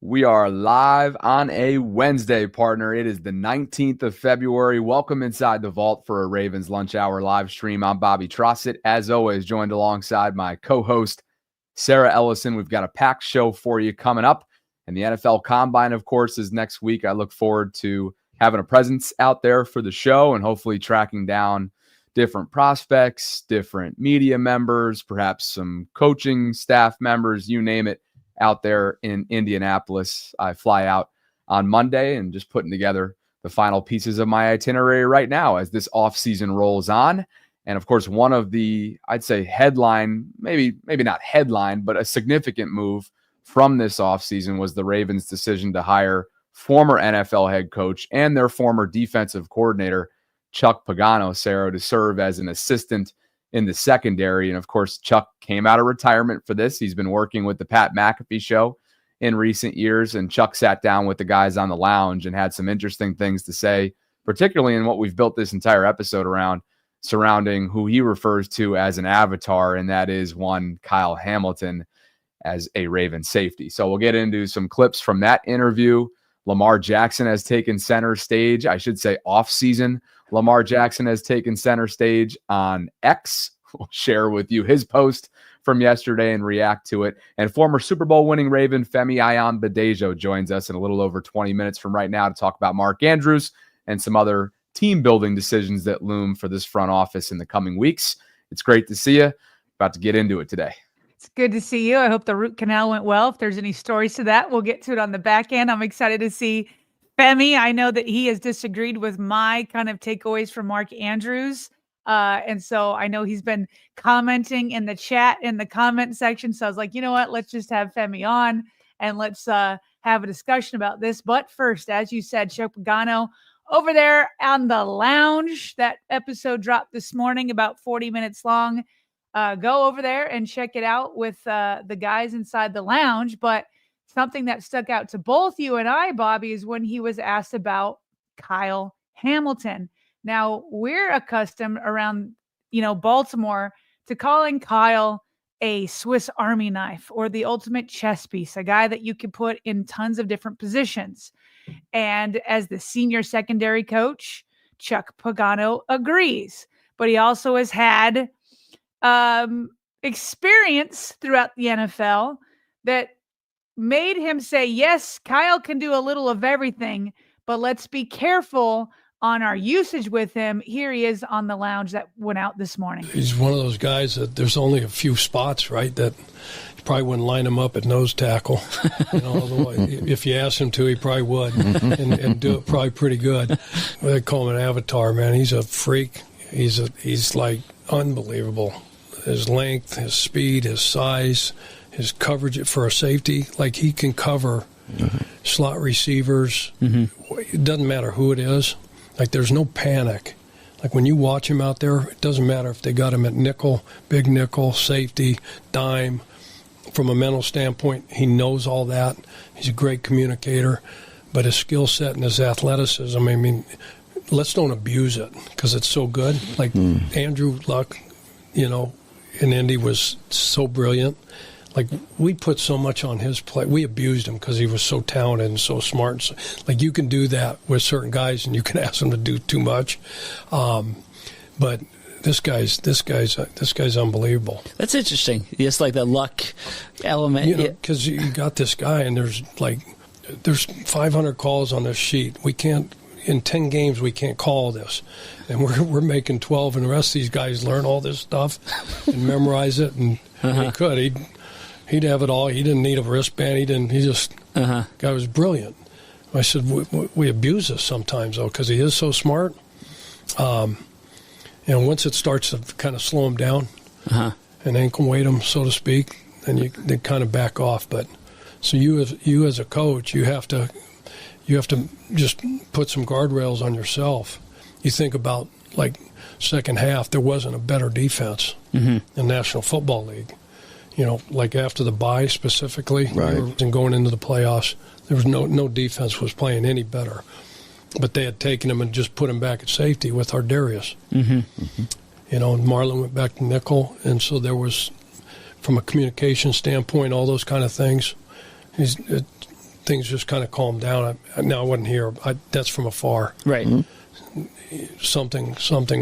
We are live on a Wednesday, partner. It is the 19th of February. Welcome inside the vault for a Ravens Lunch Hour live stream. I'm Bobby Trossett, as always, joined alongside my co-host, Sarah Ellison. We've got a packed show for you coming up. And the NFL Combine, of course, is next week. I look forward to having a presence out there for the show and hopefully tracking down different prospects, different media members, perhaps some coaching staff members, you name it, out there in Indianapolis. I fly out on Monday and just putting together the final pieces of my itinerary right now as this offseason rolls on. And of course, one of the, I'd say headline, maybe not headline, but a significant move from this offseason was the Ravens' decision to hire former NFL head coach and their former defensive coordinator, Chuck Pagano, Sarah, to serve as an assistant in the secondary. And of course, Chuck came out of retirement for this. He's been working with the Pat McAfee show in recent years, and Chuck sat down with the guys on the lounge and had some interesting things to say, particularly in what we've built this entire episode around, surrounding who he refers to as an avatar, and that is one Kyle Hamilton as a Raven safety. So we'll get into some clips from that interview. Lamar Jackson has taken center stage. I should say off-season. Lamar Jackson has taken center stage on X. We'll share with you his post from yesterday and react to it. And former Super Bowl winning Raven Femi Ayanbadejo joins us in a little over 20 minutes from right now to talk about Mark Andrews and some other team building decisions that loom for this front office in the coming weeks. It's great to see you. About to get into it today. It's good to see you. I hope the root canal went well. If there's any stories to that, we'll get to it on the back end. I'm excited to see Femi. I know that he has disagreed with my kind of takeaways from Mark Andrews. And so I know he's been commenting in the chat, in the comment section. So I was like, you know what, let's just have Femi on and let's have a discussion about this. But first, as you said, Chuck Pagano over there on the lounge. That episode dropped this morning, about 40 minutes long. Go over there and check it out with the guys inside the lounge. But something that stuck out to both you and I, Bobby, is when he was asked about Kyle Hamilton. Now, we're accustomed around, Baltimore to calling Kyle a Swiss Army knife or the ultimate chess piece, a guy that you can put in tons of different positions. And as the senior secondary coach, Chuck Pagano agrees. But he also has had experience throughout the NFL that made him say, yes, Kyle can do a little of everything, but let's be careful on our usage with him. Here he is on the lounge that went out this morning. He's one of those guys that there's only a few spots, right, that you probably wouldn't line him up at nose tackle. If you asked him to, he probably would and do it probably pretty good. They call him an avatar, man. He's a freak. He's like unbelievable. His length, his speed, his size, his coverage for a safety, like he can cover slot receivers. It doesn't matter who it is. Like there's no panic. Like when you watch him out there, it doesn't matter if they got him at nickel, big nickel, safety, dime. From a mental standpoint, he knows all that. He's a great communicator, but his skill set and his athleticism, I mean, let's don't abuse it because it's so good. Like Andrew Luck, in Indy was so brilliant. Like, we put so much on his plate. We abused him because he was so talented and so smart. Like, you can do that with certain guys, and you can ask them to do too much. But this guy's unbelievable. That's interesting. Just like the luck element. Because you got this guy, and there's 500 calls on this sheet. We can't. In 10 games, we can't call this. And we're making 12, and the rest of these guys learn all this stuff and memorize it. And he could. He'd have it all. He didn't need a wristband. Guy was brilliant. I said, we abuse this sometimes, though, because he is so smart. And once it starts to kind of slow him down and ankle weight him, so to speak, then they kind of back off. But so you as a coach, you have to just put some guardrails on yourself. You think about, like, second half, there wasn't a better defense in the National Football League. Like after the bye specifically, and going into the playoffs, there was no defense was playing any better. But they had taken him and just put him back at safety with Ardarius. And Marlon went back to nickel, and so there was, from a communication standpoint, all those kind of things. things just kind of calmed down. I wasn't here. That's from afar. Right. Something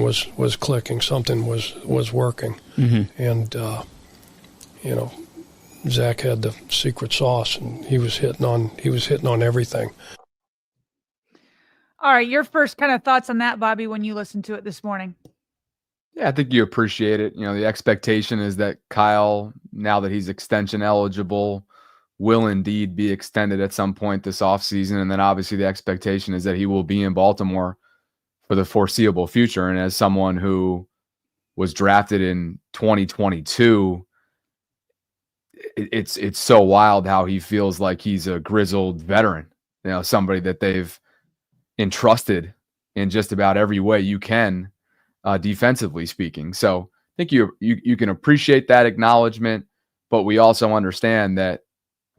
was clicking. Something was working. And Zach had the secret sauce, and he was hitting on everything. All right, your first kind of thoughts on that, Bobby, when you listened to it this morning. Yeah, I think you appreciate it. The expectation is that Kyle, now that he's extension eligible, will indeed be extended at some point this offseason. And then obviously the expectation is that he will be in Baltimore for the foreseeable future. And as someone who was drafted in 2022, it's so wild how he feels like he's a grizzled veteran, somebody that they've entrusted in just about every way you can, defensively speaking. So I think you can appreciate that acknowledgement, but we also understand that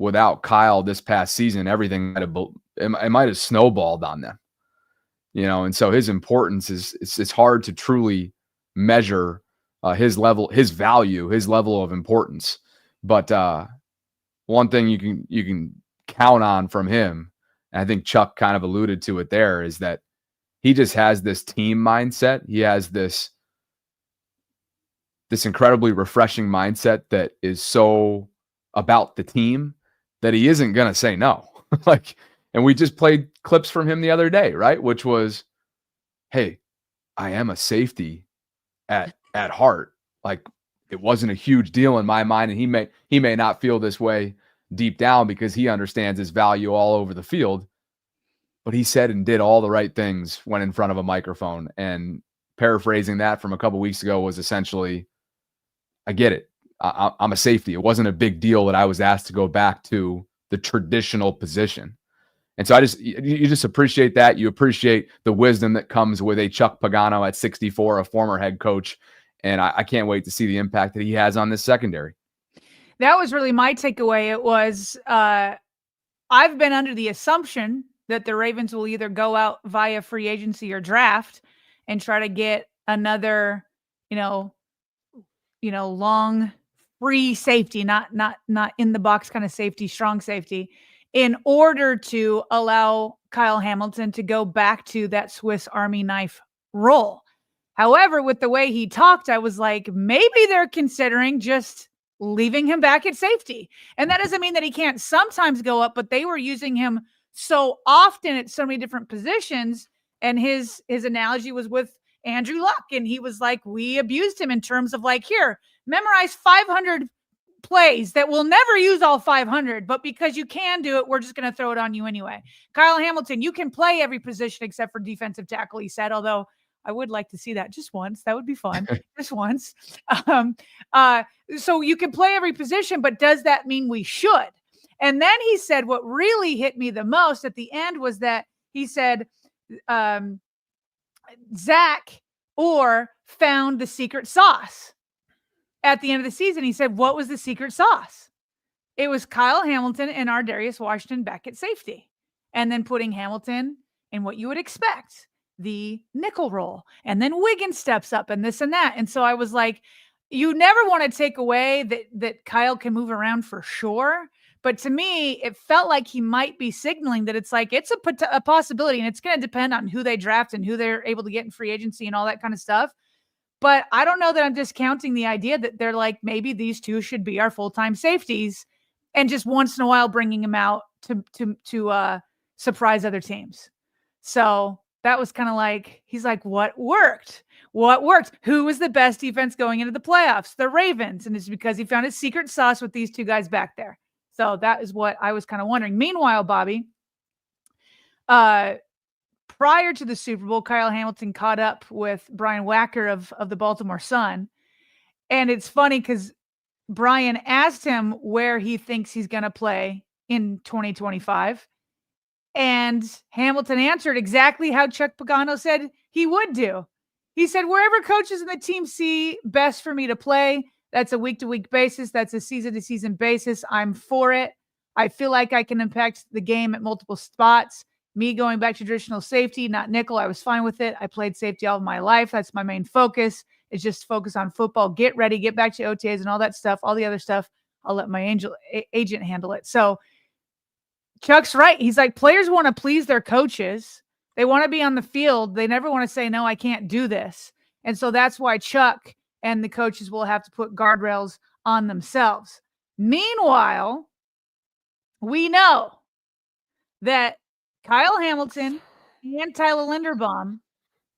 without Kyle this past season, everything might have snowballed on them, and so his importance it's hard to truly measure his level, his value, his level of importance. But one thing you can count on from him, and I think Chuck kind of alluded to it there, is that he just has this team mindset. He has this incredibly refreshing mindset that is so about the team that he isn't going to say no. And we just played clips from him the other day, right? Which was, hey, I am a safety at heart. It wasn't a huge deal in my mind, and he may not feel this way deep down because he understands his value all over the field. But he said and did all the right things when in front of a microphone. And paraphrasing that from a couple weeks ago was essentially, I get it. I'm a safety. It wasn't a big deal that I was asked to go back to the traditional position. And so you just appreciate that. You appreciate the wisdom that comes with a Chuck Pagano at 64, a former head coach. And I can't wait to see the impact that he has on this secondary. That was really my takeaway. It was, I've been under the assumption that the Ravens will either go out via free agency or draft and try to get another, long free safety, not in the box kind of safety, strong safety, in order to allow Kyle Hamilton to go back to that Swiss Army knife role. However, with the way he talked, I was like, maybe they're considering just leaving him back at safety. And that doesn't mean that he can't sometimes go up, but they were using him so often at so many different positions. And his analogy was with Andrew Luck. And he was like, we abused him in terms of here, memorize 500 plays that we'll never use all 500, but because you can do it, we're just going to throw it on you anyway. Kyle Hamilton, you can play every position except for defensive tackle, he said, although I would like to see that just once. That would be fun. Just once. So you can play every position, but does that mean we should? And then he said, what really hit me the most at the end was that he said, Zach Orr found the secret sauce. At the end of the season, he said, what was the secret sauce? It was Kyle Hamilton and Ardarius Washington back at safety. And then putting Hamilton in what you would expect, the nickel roll. And then Wiggins steps up and this and that. And so I was like, you never want to take away that Kyle can move around for sure. But to me, it felt like he might be signaling that it's a possibility, and it's going to depend on who they draft and who they're able to get in free agency and all that kind of stuff. But I don't know that I'm discounting the idea that they're like, maybe these two should be our full-time safeties, and just once in a while bringing them out to surprise other teams. So that was kind of like, he's like, what worked? What worked? Who was the best defense going into the playoffs? The Ravens. And it's because he found his secret sauce with these two guys back there. So that is what I was kind of wondering. Meanwhile, Bobby, prior to the Super Bowl, Kyle Hamilton caught up with Brian Wacker of the Baltimore Sun. And it's funny because Brian asked him where he thinks he's going to play in 2025. And Hamilton answered exactly how Chuck Pagano said he would do. He said, wherever coaches and the team see best for me to play, that's a week-to-week basis. That's a season-to-season basis. I'm for it. I feel like I can impact the game at multiple spots. Me going back to traditional safety, not nickel, I was fine with it. I played safety all of my life. That's my main focus. It's just focus on football. Get ready, get back to OTAs and all that stuff. All the other stuff, I'll let my agent handle it. So Chuck's right. He's like, players want to please their coaches. They want to be on the field. They never want to say, no, I can't do this. And so that's why Chuck and the coaches will have to put guardrails on themselves. Meanwhile, we know that Kyle Hamilton and Tyler Linderbaum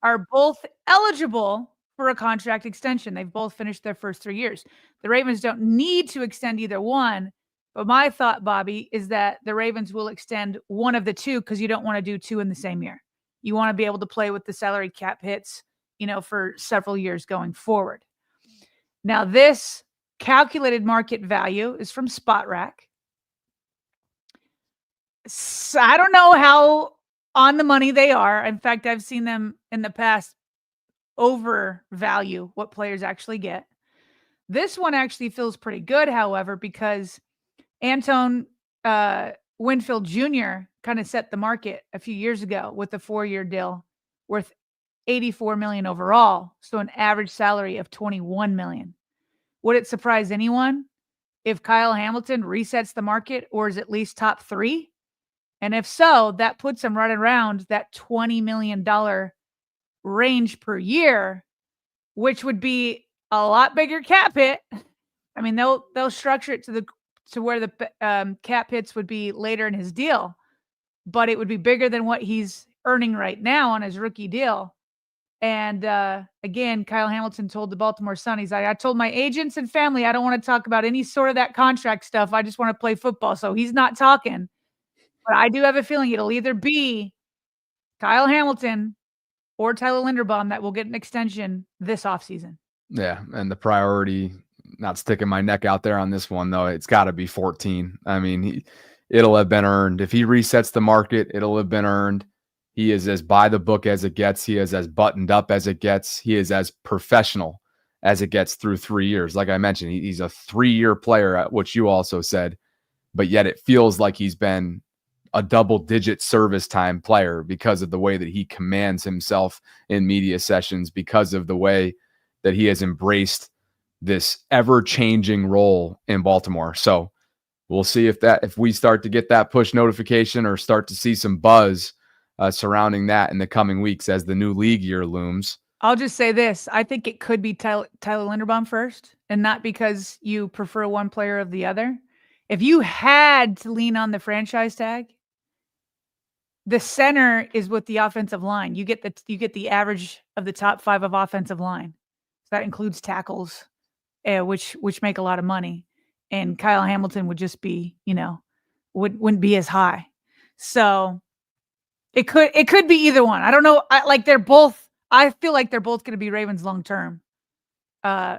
are both eligible for a contract extension. They've both finished their first 3 years. The Ravens don't need to extend either one. But my thought, Bobby, is that the Ravens will extend one of the two because you don't want to do two in the same year. You want to be able to play with the salary cap hits, for several years going forward. Now, this calculated market value is from SpotRack. So I don't know how on the money they are. In fact, I've seen them in the past overvalue what players actually get. This one actually feels pretty good, however, because Anton Winfield Jr. kind of set the market a few years ago with a 4-year deal worth $84 million overall, so an average salary of $21 million. Would it surprise anyone if Kyle Hamilton resets the market or is at least top 3? And if so, that puts him right around that $20 million range per year, which would be a lot bigger cap hit. I mean, they'll structure it to where the cap hits would be later in his deal, but it would be bigger than what he's earning right now on his rookie deal. And again, Kyle Hamilton told the Baltimore Sun, he's like, I told my agents and family I don't want to talk about any sort of that contract stuff. I just want to play football. So he's not talking. But I do have a feeling it'll either be Kyle Hamilton or Tyler Linderbaum that will get an extension this offseason. Yeah, and the priority, not sticking my neck out there on this one, though, it's got to be 14. I mean, it'll have been earned. If he resets the market, it'll have been earned. He is as by the book as it gets. He is as buttoned up as it gets. He is as professional as it gets through 3 years. Like I mentioned, he's a 3-year player, which you also said, but yet it feels like he's been a double-digit service time player because of the way that he commands himself in media sessions, because of the way that he has embraced this ever-changing role in Baltimore. So we'll see if we start to get that push notification or start to see some buzz surrounding that in the coming weeks as the new league year looms. I'll just say this. I think it could be Tyler Linderbaum first, and not because you prefer one player of the other. If you had to lean on the franchise tag, the center is with the offensive line. You get the average of the top 5 of offensive line. So that includes tackles, which make a lot of money. And Kyle Hamilton would just be, wouldn't be as high. So it could be either one. I don't know. I feel like they're both going to be Ravens long term.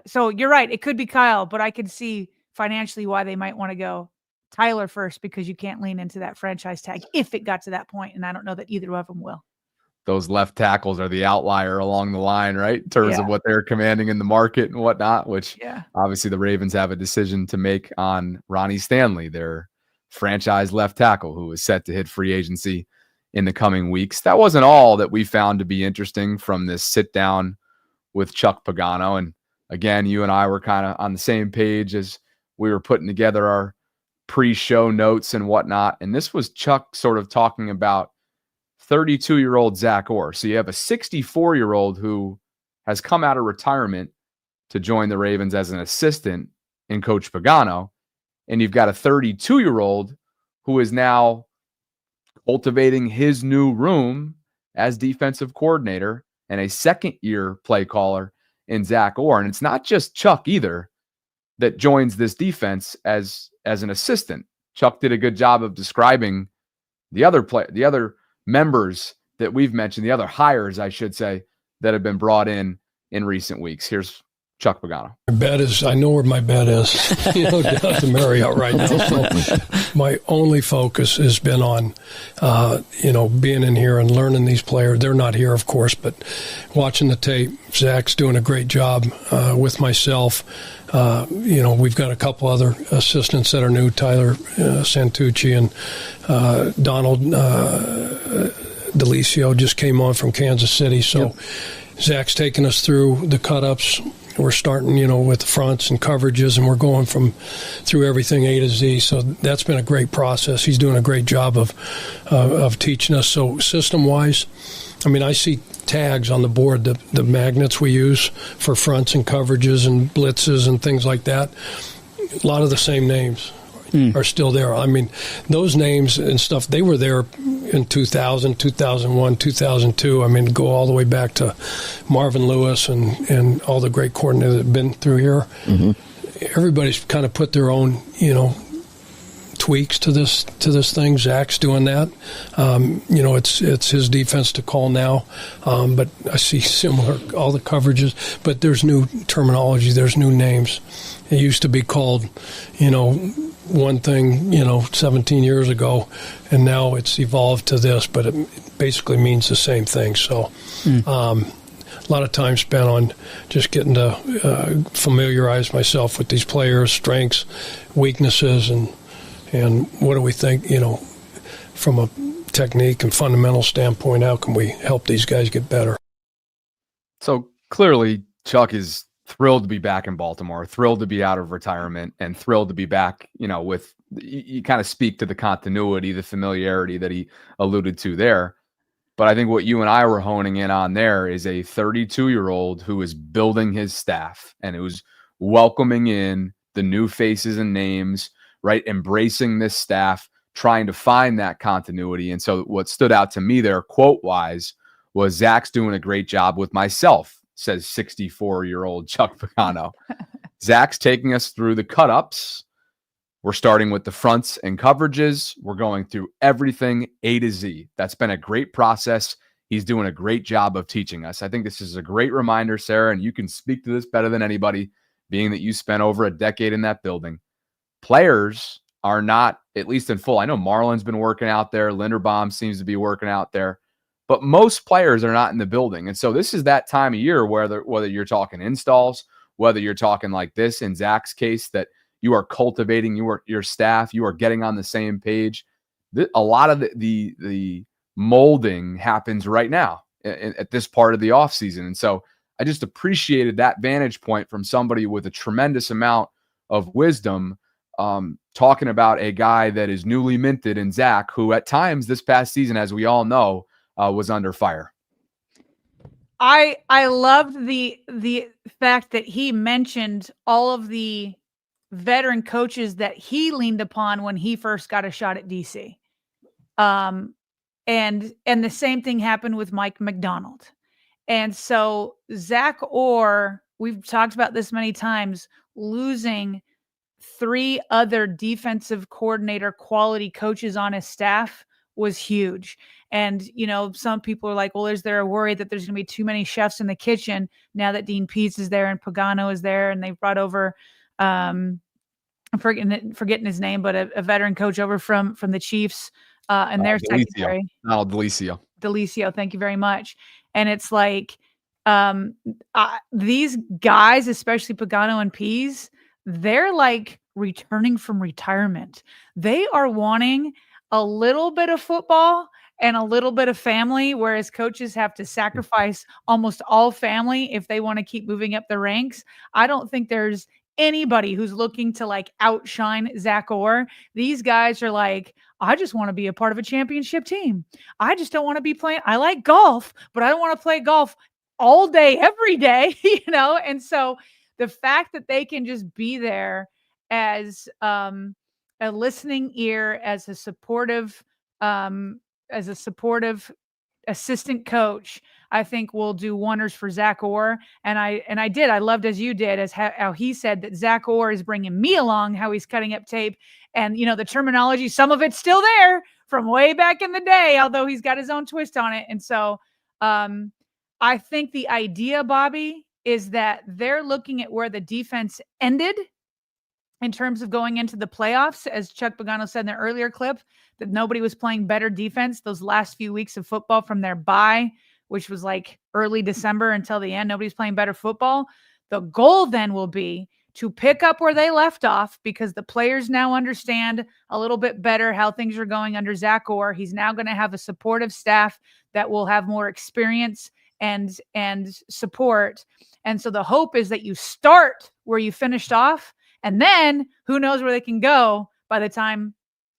So you're right. It could be Kyle, but I could see financially why they might want to go Tyler first, because you can't lean into that franchise tag if it got to that point. And I don't know that either of them will. Those left tackles are the outlier along the line, right? In terms of what they're commanding in the market and whatnot, which obviously the Ravens have a decision to make on Ronnie Stanley, their franchise left tackle, who is set to hit free agency in the coming weeks. That wasn't all that we found to be interesting from this sit down with Chuck Pagano. And again, you and I were kind of on the same page as we were putting together our pre-show notes and whatnot. And this was Chuck sort of talking about 32-year-old Zach Orr. So you have a 64-year-old who has come out of retirement to join the Ravens as an assistant in Coach Pagano. And you've got a 32-year-old who is now cultivating his new room as defensive coordinator and a second-year play caller in Zach Orr. And it's not just Chuck either that joins this defense as an assistant. Chuck did a good job of describing the other members that we've mentioned, the other hires, I should say, that have been brought in recent weeks. Here's Chuck Pagano. My bet is, I know where my bet is, down at the Marriott right now. So my only focus has been on, being in here and learning these players. They're not here, of course, but watching the tape. Zach's doing a great job with myself. We've got a couple other assistants that are new, Tyler Santucci and Donald Delicio just came on from Kansas City. So Zach's taking us through the cut-ups, we're starting, with the fronts and coverages, and we're going through everything A to Z. So that's been a great process. He's doing a great job of teaching us. So system-wise, I see tags on the board, the magnets we use for fronts and coverages and blitzes and things like that. A lot of the same names are still there. Those names and stuff, they were there in 2000, 2001, 2002. Go all the way back to Marvin Lewis and all the great coordinators that have been through here. Mm-hmm. Everybody's kind of put their own, tweaks to this thing. Zach's doing that. It's his defense to call now, but I see similar, all the coverages, but there's new terminology, there's new names. It used to be called, one thing, 17 years ago, and now it's evolved to this, but it basically means the same thing. So a lot of time spent on just getting to familiarize myself with these players' strengths, weaknesses, and what do we think, from a technique and fundamental standpoint, how can we help these guys get better? So clearly Chuck is thrilled to be back in Baltimore, thrilled to be out of retirement, and thrilled to be back, with, you kind of speak to the continuity, the familiarity that he alluded to there. But I think what you and I were honing in on there is a 32-year-old who is building his staff and who's welcoming in the new faces and names, right? Embracing this staff, trying to find that continuity. And so what stood out to me there, quote-wise, was Zach's doing a great job with myself, says 64-year-old Chuck Pagano. Zach's taking us through the cut-ups. We're starting with the fronts and coverages. We're going through everything A to Z. That's been a great process. He's doing a great job of teaching us. I think this is a great reminder, Sarah, and you can speak to this better than anybody, being that you spent over a decade in that building. Players are not, at least in full. I know Marlon's been working out there. Linderbaum seems to be working out there. But most players are not in the building. And so this is that time of year where whether you're talking installs, whether you're talking like this in Zach's case, that you are cultivating your staff, you are getting on the same page. A lot of the molding happens right now at this part of the offseason. And so I just appreciated that vantage point from somebody with a tremendous amount of wisdom, talking about a guy that is newly minted in Zach, who at times this past season, as we all know, was under fire. I loved the fact that he mentioned all of the veteran coaches that he leaned upon when he first got a shot at DC. And the same thing happened with Mike McDonald. And so Zach Orr, we've talked about this many times, losing 3 other defensive coordinator quality coaches on his staff was huge. And, some people are like, well, is there a worry that there's going to be too many chefs in the kitchen now that Dean Pease is there and Pagano is there, and they've brought over, I'm forgetting his name, but a veteran coach over from the Chiefs and their secondary. Delicio, thank you very much. And it's like these guys, especially Pagano and Pease, they're like returning from retirement. They are wanting a little bit of football and a little bit of family, whereas coaches have to sacrifice almost all family if they want to keep moving up the ranks. I don't think there's anybody who's looking to like outshine Zach Orr. These guys are like, I just want to be a part of a championship team. I just don't want to be playing. I like golf, but I don't want to play golf all day, every day, And so the fact that they can just be there as a listening ear, as a supportive assistant coach, I think will do wonders for Zach Orr. And I loved, as you did, as how he said that Zach Orr is bringing me along, how he's cutting up tape. And, the terminology, some of it's still there from way back in the day, although he's got his own twist on it. And so I think the idea, Bobby, is that they're looking at where the defense ended in terms of going into the playoffs, as Chuck Pagano said in the earlier clip, that nobody was playing better defense those last few weeks of football from their bye, which was like early December until the end. Nobody's playing better football. The goal then will be to pick up where they left off, because the players now understand a little bit better how things are going under Zach Orr. He's now going to have a supportive staff that will have more experience and support. And so the hope is that you start where you finished off, and then who knows where they can go by the time,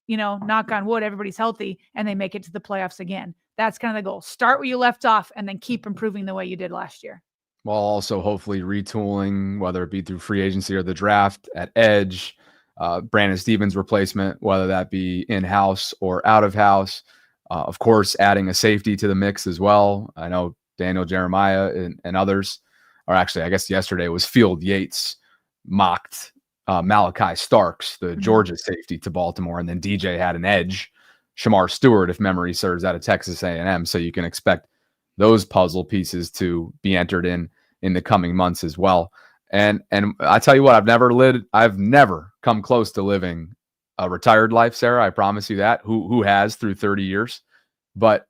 knock on wood, everybody's healthy and they make it to the playoffs again. That's kind of the goal. Start where you left off and then keep improving the way you did last year. While also hopefully retooling, whether it be through free agency or the draft at edge, Brandon Stevens replacement, whether that be in-house or out of house. Of course, adding a safety to the mix as well. I know Daniel Jeremiah and others, or actually, I guess yesterday was Field Yates mocked Malachi Starks, the Georgia safety, to Baltimore, and then DJ had an edge, Shamar Stewart, if memory serves, out of Texas A&M. So you can expect those puzzle pieces to be entered in the coming months as well. And I tell you what, I've never come close to living a retired life, Sarah. I promise you that. Who has through 30 years? But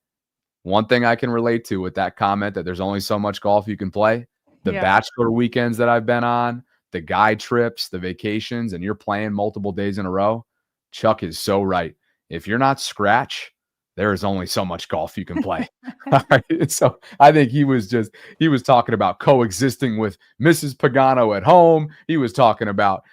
one thing I can relate to with that comment that there's only so much golf you can play, the bachelor weekends that I've been on, the guy trips, the vacations, and you're playing multiple days in a row. Chuck is so right. If you're not scratch, there is only so much golf you can play. All right. So I think he was talking about coexisting with Mrs. Pagano at home. He was talking about,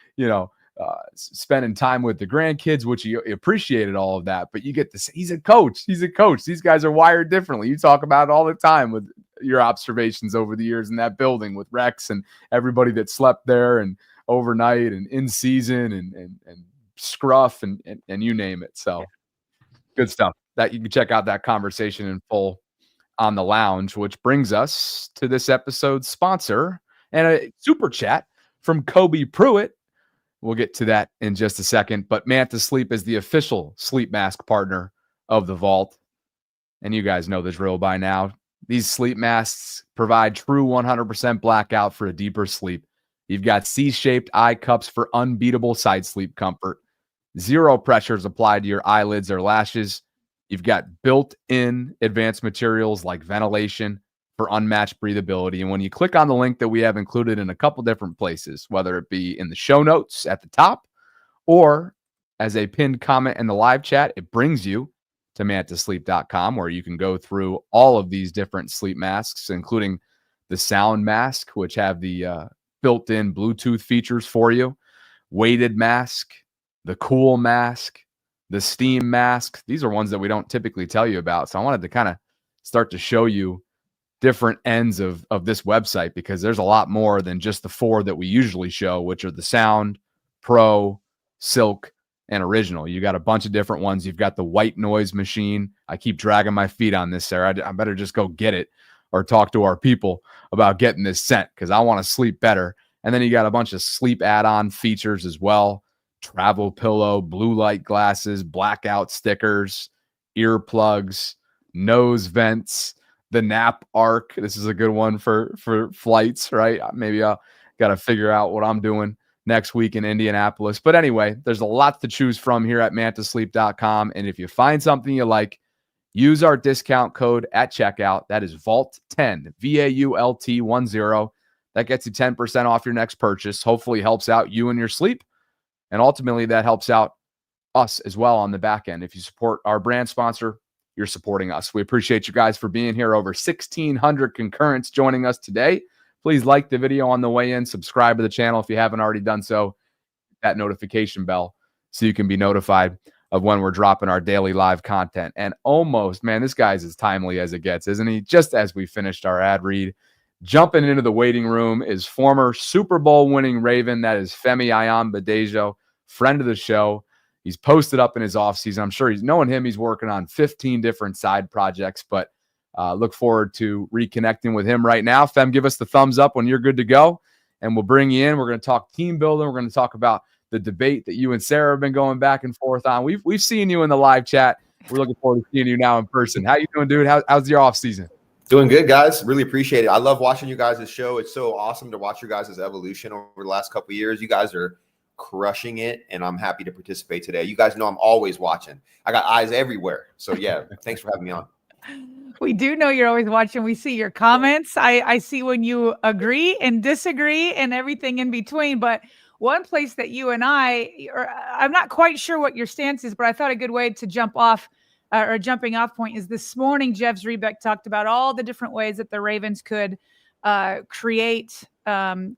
spending time with the grandkids, which he appreciated all of that. But you get this, he's a coach. These guys are wired differently. You talk about it all the time with your observations over the years in that building with Rex and everybody that slept there and overnight and in season and scruff and you name it. So good stuff. That you can check out that conversation in full on the lounge, which brings us to this episode's sponsor and a super chat from Kobe Pruitt. We'll get to that in just a second, but Manta Sleep is the official sleep mask partner of the Vault. And you guys know the drill by now. These sleep masks provide true 100% blackout for a deeper sleep. You've got C-shaped eye cups for unbeatable side sleep comfort. Zero pressures applied to your eyelids or lashes. You've got built-in advanced materials like ventilation for unmatched breathability. And when you click on the link that we have included in a couple different places, whether it be in the show notes at the top or as a pinned comment in the live chat, it brings you to mantasleep.com, where you can go through all of these different sleep masks, including the sound mask, which have the built-in Bluetooth features for you, weighted mask, the cool mask, the steam mask. These are ones that we don't typically tell you about. So I wanted to kind of start to show you different ends of this website, because there's a lot more than just the four that we usually show, which are the Sound, Pro, Silk, and Original. You got a bunch of different ones. You've got the white noise machine. I keep dragging my feet on this, Sarah. I better just go get it or talk to our people about getting this sent, because I want to sleep better. And then you got a bunch of sleep add-on features as well. Travel pillow, blue light glasses, blackout stickers, earplugs, nose vents, the nap arc. This is a good one for flights, right? Maybe I'll got to figure out what I'm doing next week in Indianapolis. But anyway, there's a lot to choose from here at mantasleep.com. And if you find something you like, use our discount code at checkout. That is VAULT10, VAULT10. That gets you 10% off your next purchase. Hopefully helps out you and your sleep. And ultimately, that helps out us as well on the back end. If you support our brand sponsor, you're supporting us. We appreciate you guys for being here. Over 1,600 concurrents joining us today. Please like the video on the way in. Subscribe to the channel if you haven't already done so. That notification bell so you can be notified of when we're dropping our daily live content. And almost, man, this guy's as timely as it gets, isn't he? Just as we finished our ad read, jumping into the waiting room is former Super Bowl winning Raven. That is Femi Ayanbadejo, friend of the show. He's posted up in his offseason. I'm sure he's knowing him. He's working on 15 different side projects, but look forward to reconnecting with him right now. Fem, give us the thumbs up when you're good to go, and we'll bring you in. We're going to talk team building. We're going to talk about the debate that you and Sarah have been going back and forth on. We've seen you in the live chat. We're looking forward to seeing you now in person. How you doing, dude? How's your offseason? Doing good, guys. Really appreciate it. I love watching you guys' show. It's so awesome to watch your guys' evolution over the last couple of years. You guys are crushing it, and I'm happy to participate today. You guys know I'm always watching. I got eyes everywhere. So, yeah, thanks for having me on. We do know you're always watching. We see your comments. I see when you agree and disagree and everything in between. But one place that you and I'm not quite sure what your stance is, but I thought a good way to jump off or a jumping off point is this morning, Jeff Zrebeck talked about all the different ways that the Ravens could create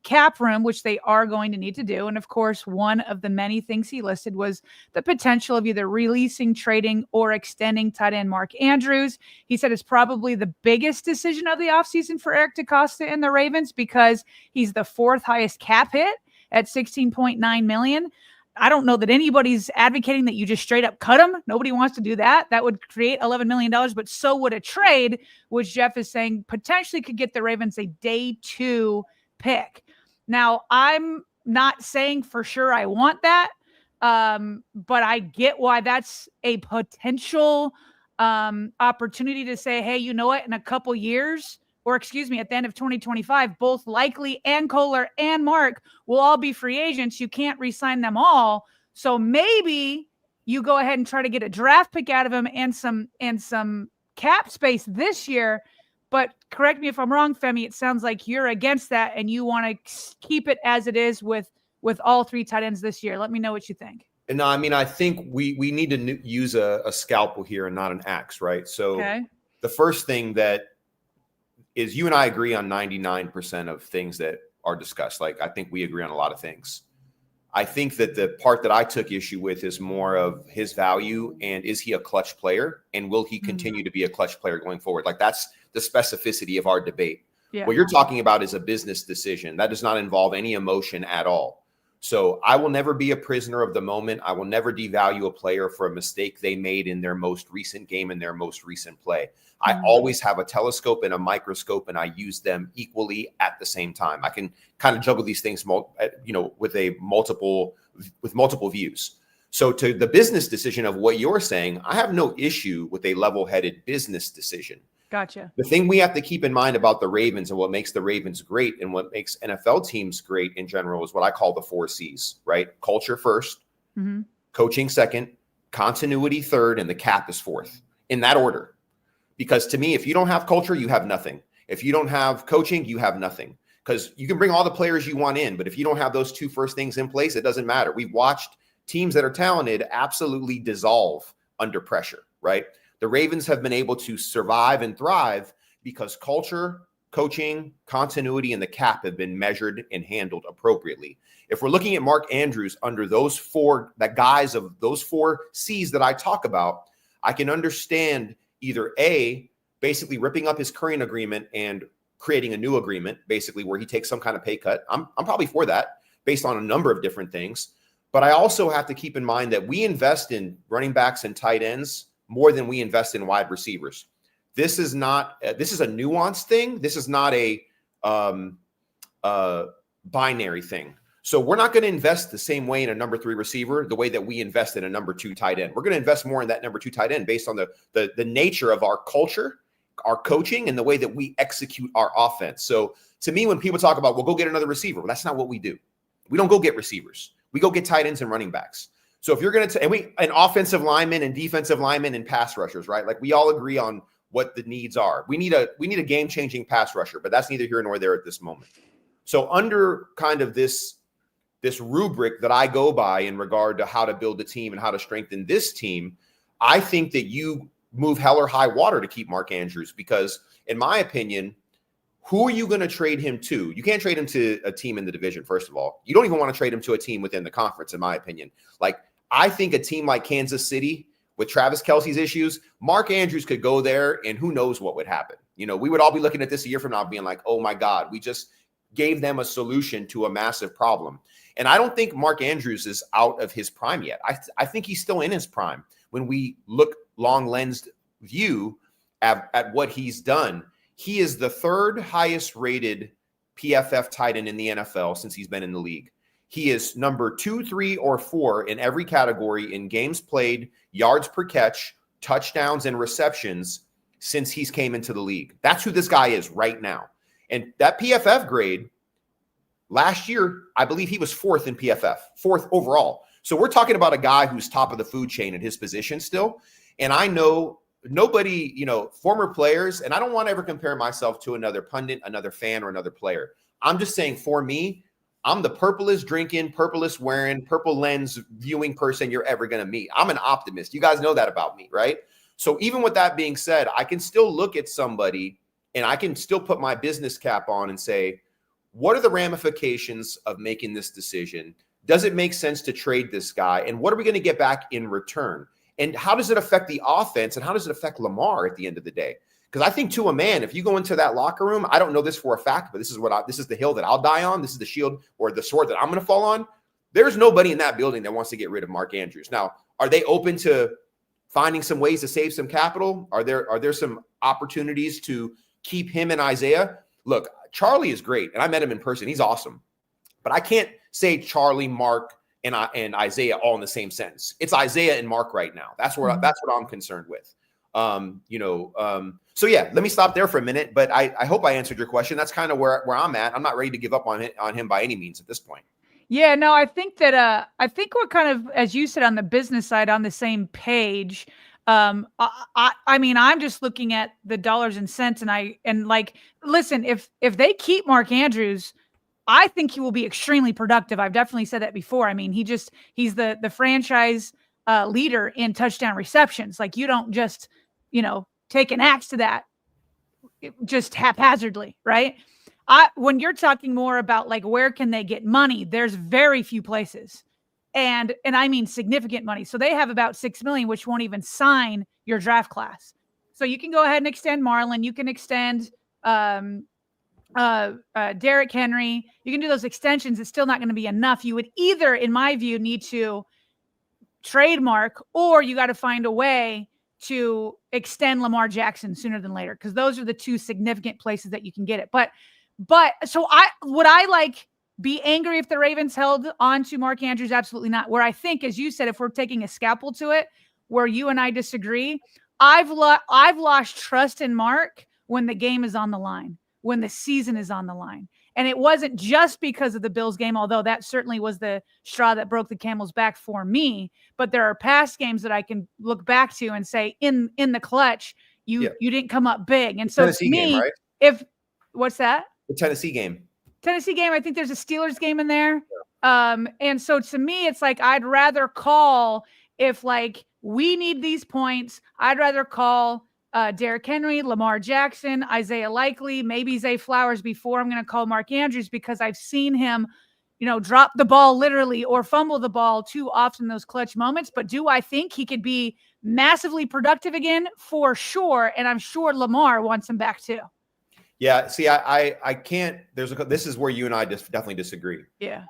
cap room, which they are going to need to do. And of course, one of the many things he listed was the potential of either releasing, trading, or extending tight end Mark Andrews. He said it's probably the biggest decision of the offseason for Eric DeCosta and the Ravens because he's the fourth highest cap hit at $16.9 million. I don't know that anybody's advocating that you just straight up cut him. Nobody wants to do that. That would create $11 million, but so would a trade, which Jeff is saying potentially could get the Ravens a day 2 pick. Now, I'm not saying for sure I want that, but I get why that's a potential opportunity to say, hey, you know what, in a couple years, or excuse me, at the end of 2025, both Likely and Kohler and Mark will all be free agents. You can't re-sign them all. So maybe you go ahead and try to get a draft pick out of him and some cap space this year. But correct me if I'm wrong, Femi, it sounds like you're against that and you want to keep it as it is with all 3 tight ends this year. Let me know what you think. No, I mean, I think we need to use a scalpel here and not an axe, right? So The first thing that is you and I agree on 99% of things that are discussed. Like, I think we agree on a lot of things. I think that the part that I took issue with is more of his value and is he a clutch player and will he continue to be a clutch player going forward? Like, that's the specificity of our debate. Yeah. What you're talking about is a business decision. That does not involve any emotion at all. So I will never be a prisoner of the moment. I will never devalue a player for a mistake they made in their most recent game and their most recent play. I always have a telescope and a microscope, and I use them equally at the same time. I can kind of juggle these things, with multiple views. So to the business decision of what you're saying, I have no issue with a level-headed business decision. Gotcha. The thing we have to keep in mind about the Ravens and what makes the Ravens great and what makes NFL teams great in general is what I call the 4 C's, right? Culture first, coaching second, continuity third, and the cap is fourth, in that order. Because to me, if you don't have culture, you have nothing. If you don't have coaching, you have nothing. Because you can bring all the players you want in, but if you don't have those 2 first things in place, it doesn't matter. We've watched teams that are talented absolutely dissolve under pressure, right? The Ravens have been able to survive and thrive because culture, coaching, continuity, and the cap have been measured and handled appropriately. If we're looking at Mark Andrews under those 4 C's that I talk about, I can understand either A, basically ripping up his current agreement and creating a new agreement, basically where he takes some kind of pay cut. I'm probably for that based on a number of different things. But I also have to keep in mind that we invest in running backs and tight ends more than we invest in wide receivers. This is a nuanced thing. This is not a binary thing. So we're not going to invest the same way in a number 3 receiver, the way that we invest in a number 2 tight end. We're going to invest more in that number 2 tight end based on the nature of our culture, our coaching, and the way that we execute our offense. So to me, when people talk about, well, go get another receiver, well, that's not what we do. We don't go get receivers. We go get tight ends and running backs. So if you're going to, and offensive linemen and defensive linemen and pass rushers, right? Like, we all agree on what the needs are. We need a game-changing pass rusher, but that's neither here nor there at this moment. So under kind of this rubric that I go by in regard to how to build a team and how to strengthen this team, I think that you move hell or high water to keep Mark Andrews because, in my opinion, who are you going to trade him to? You can't trade him to a team in the division, first of all. You don't even want to trade him to a team within the conference, in my opinion. Like, I think a team like Kansas City with Travis Kelce's issues, Mark Andrews could go there and who knows what would happen. We would all be looking at this a year from now being like, oh my God, we just gave them a solution to a massive problem. And I don't think Mark Andrews is out of his prime yet. I think he's still in his prime. When we look long-lensed view at what he's done, he is the 3rd highest rated PFF tight end in the NFL since he's been in the league. He is number 2, 3, or 4 in every category in games played, yards per catch, touchdowns, and receptions since he's came into the league. That's who this guy is right now. And that PFF grade, last year, I believe he was 4th in PFF, 4th overall. So we're talking about a guy who's top of the food chain at his position still. And I know nobody, former players, and I don't want to ever compare myself to another pundit, another fan, or another player. I'm just saying, for me, I'm the purplest drinking, purplest wearing, purple lens viewing person you're ever going to meet. I'm an optimist. You guys know that about me, right? So even with that being said, I can still look at somebody and I can still put my business cap on and say, what are the ramifications of making this decision? Does it make sense to trade this guy? And what are we going to get back in return? And how does it affect the offense? And how does it affect Lamar at the end of the day? Because I think to a man, if you go into that locker room, I don't know this for a fact, but this is the hill that I'll die on. This is the shield or the sword that I'm going to fall on. There's nobody in that building that wants to get rid of Mark Andrews. Now, are they open to finding some ways to save some capital? Are there some opportunities to keep him and Isaiah? Look, Charlie is great, and I met him in person. He's awesome. But I can't say Charlie, Mark, and Isaiah all in the same sentence. It's Isaiah and Mark right now. That's what I'm concerned with. So yeah, let me stop there for a minute. But I hope I answered your question. That's kind of where I'm at. I'm not ready to give up on him by any means at this point. Yeah, no, I think that I think we're kind of, as you said, on the business side, on the same page. I mean, I'm just looking at the dollars and cents, and like, listen, if they keep Mark Andrews, I think he will be extremely productive. I've definitely said that before. I mean, he's the franchise leader in touchdown receptions. Like, you don't just, take an axe to that just haphazardly, right? When you're talking more about like, where can they get money? There's very few places. And I mean significant money. So they have about $6 million, which won't even sign your draft class. So you can go ahead and extend Marlon. You can extend Derrick Henry. You can do those extensions. It's still not going to be enough. You would either, in my view, need to trademark, or you got to find a way to extend Lamar Jackson sooner than later, because those are the two significant places that you can get it. But so would I like be angry if the Ravens held on to Mark Andrews? Absolutely not. Where I think, as you said, if we're taking a scalpel to it, where you and I disagree, I've lost trust in Mark when the game is on the line, when the season is on the line. And it wasn't just because of the Bills game, although that certainly was the straw that broke the camel's back for me. But there are past games that I can look back to and say, in the clutch, you didn't come up big. And so Tennessee to me, game, right? What's that? The Tennessee game. I think there's a Steelers game in there. And so to me, it's like, I'd rather call, if like we need these points, I'd rather call Derrick Henry, Lamar Jackson, Isaiah Likely, maybe Zay Flowers before I'm going to call Mark Andrews, because I've seen him, drop the ball literally or fumble the ball too often in those clutch moments. But do I think he could be massively productive again? For sure. And I'm sure Lamar wants him back too. Yeah, see, I can't. This is where you and I definitely disagree. Yeah,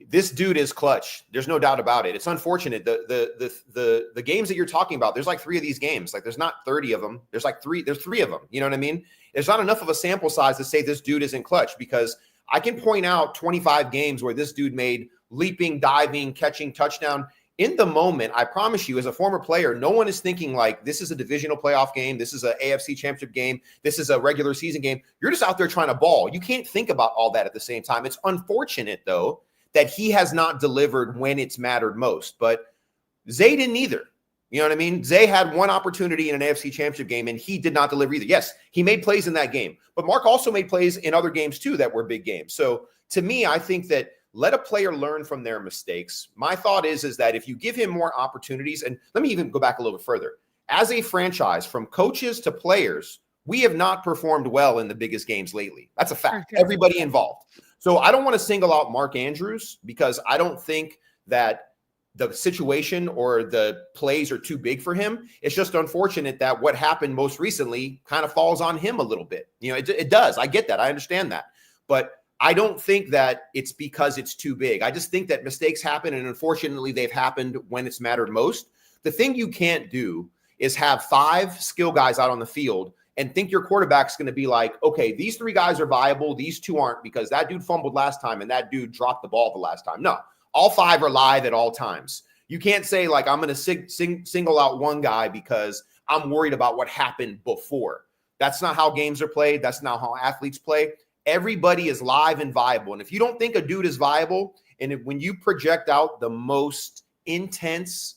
this dude is clutch. There's no doubt about it. It's unfortunate the games that you're talking about. There's like 3 of these games. Like, there's not 30 of them. There's like 3. There's 3 of them. You know what I mean? There's not enough of a sample size to say this dude isn't clutch, because I can point out 25 games where this dude made leaping, diving, catching touchdown. In the moment, I promise you, as a former player, no one is thinking like, this is a divisional playoff game. This is an AFC championship game. This is a regular season game. You're just out there trying to ball. You can't think about all that at the same time. It's unfortunate, though, that he has not delivered when it's mattered most. But Zay didn't either. You know what I mean? Zay had one opportunity in an AFC championship game, and he did not deliver either. Yes, he made plays in that game. But Mark also made plays in other games, too, that were big games. So, to me, I think that let a player learn from their mistakes. My thought is that if you give him more opportunities, and let me even go back a little bit further. As a franchise, from coaches to players, we have not performed well in the biggest games lately. That's a fact. Okay. Everybody involved. So I don't want to single out Mark Andrews, because I don't think that the situation or the plays are too big for him. It's just unfortunate that what happened most recently kind of falls on him a little bit. It does. I get that. I understand that. But I don't think that it's because it's too big. I just think that mistakes happen, and unfortunately they've happened when it's mattered most. The thing you can't do is have 5 skill guys out on the field and think your quarterback's going to be like, okay, these 3 guys are viable, these 2 aren't, because that dude fumbled last time and that dude dropped the ball the last time. No, all 5 are live at all times. You can't say like, I'm going to single out one guy because I'm worried about what happened before. That's not how games are played. That's not how athletes play. Everybody is live and viable. And if you don't think a dude is viable, and when you project out the most intense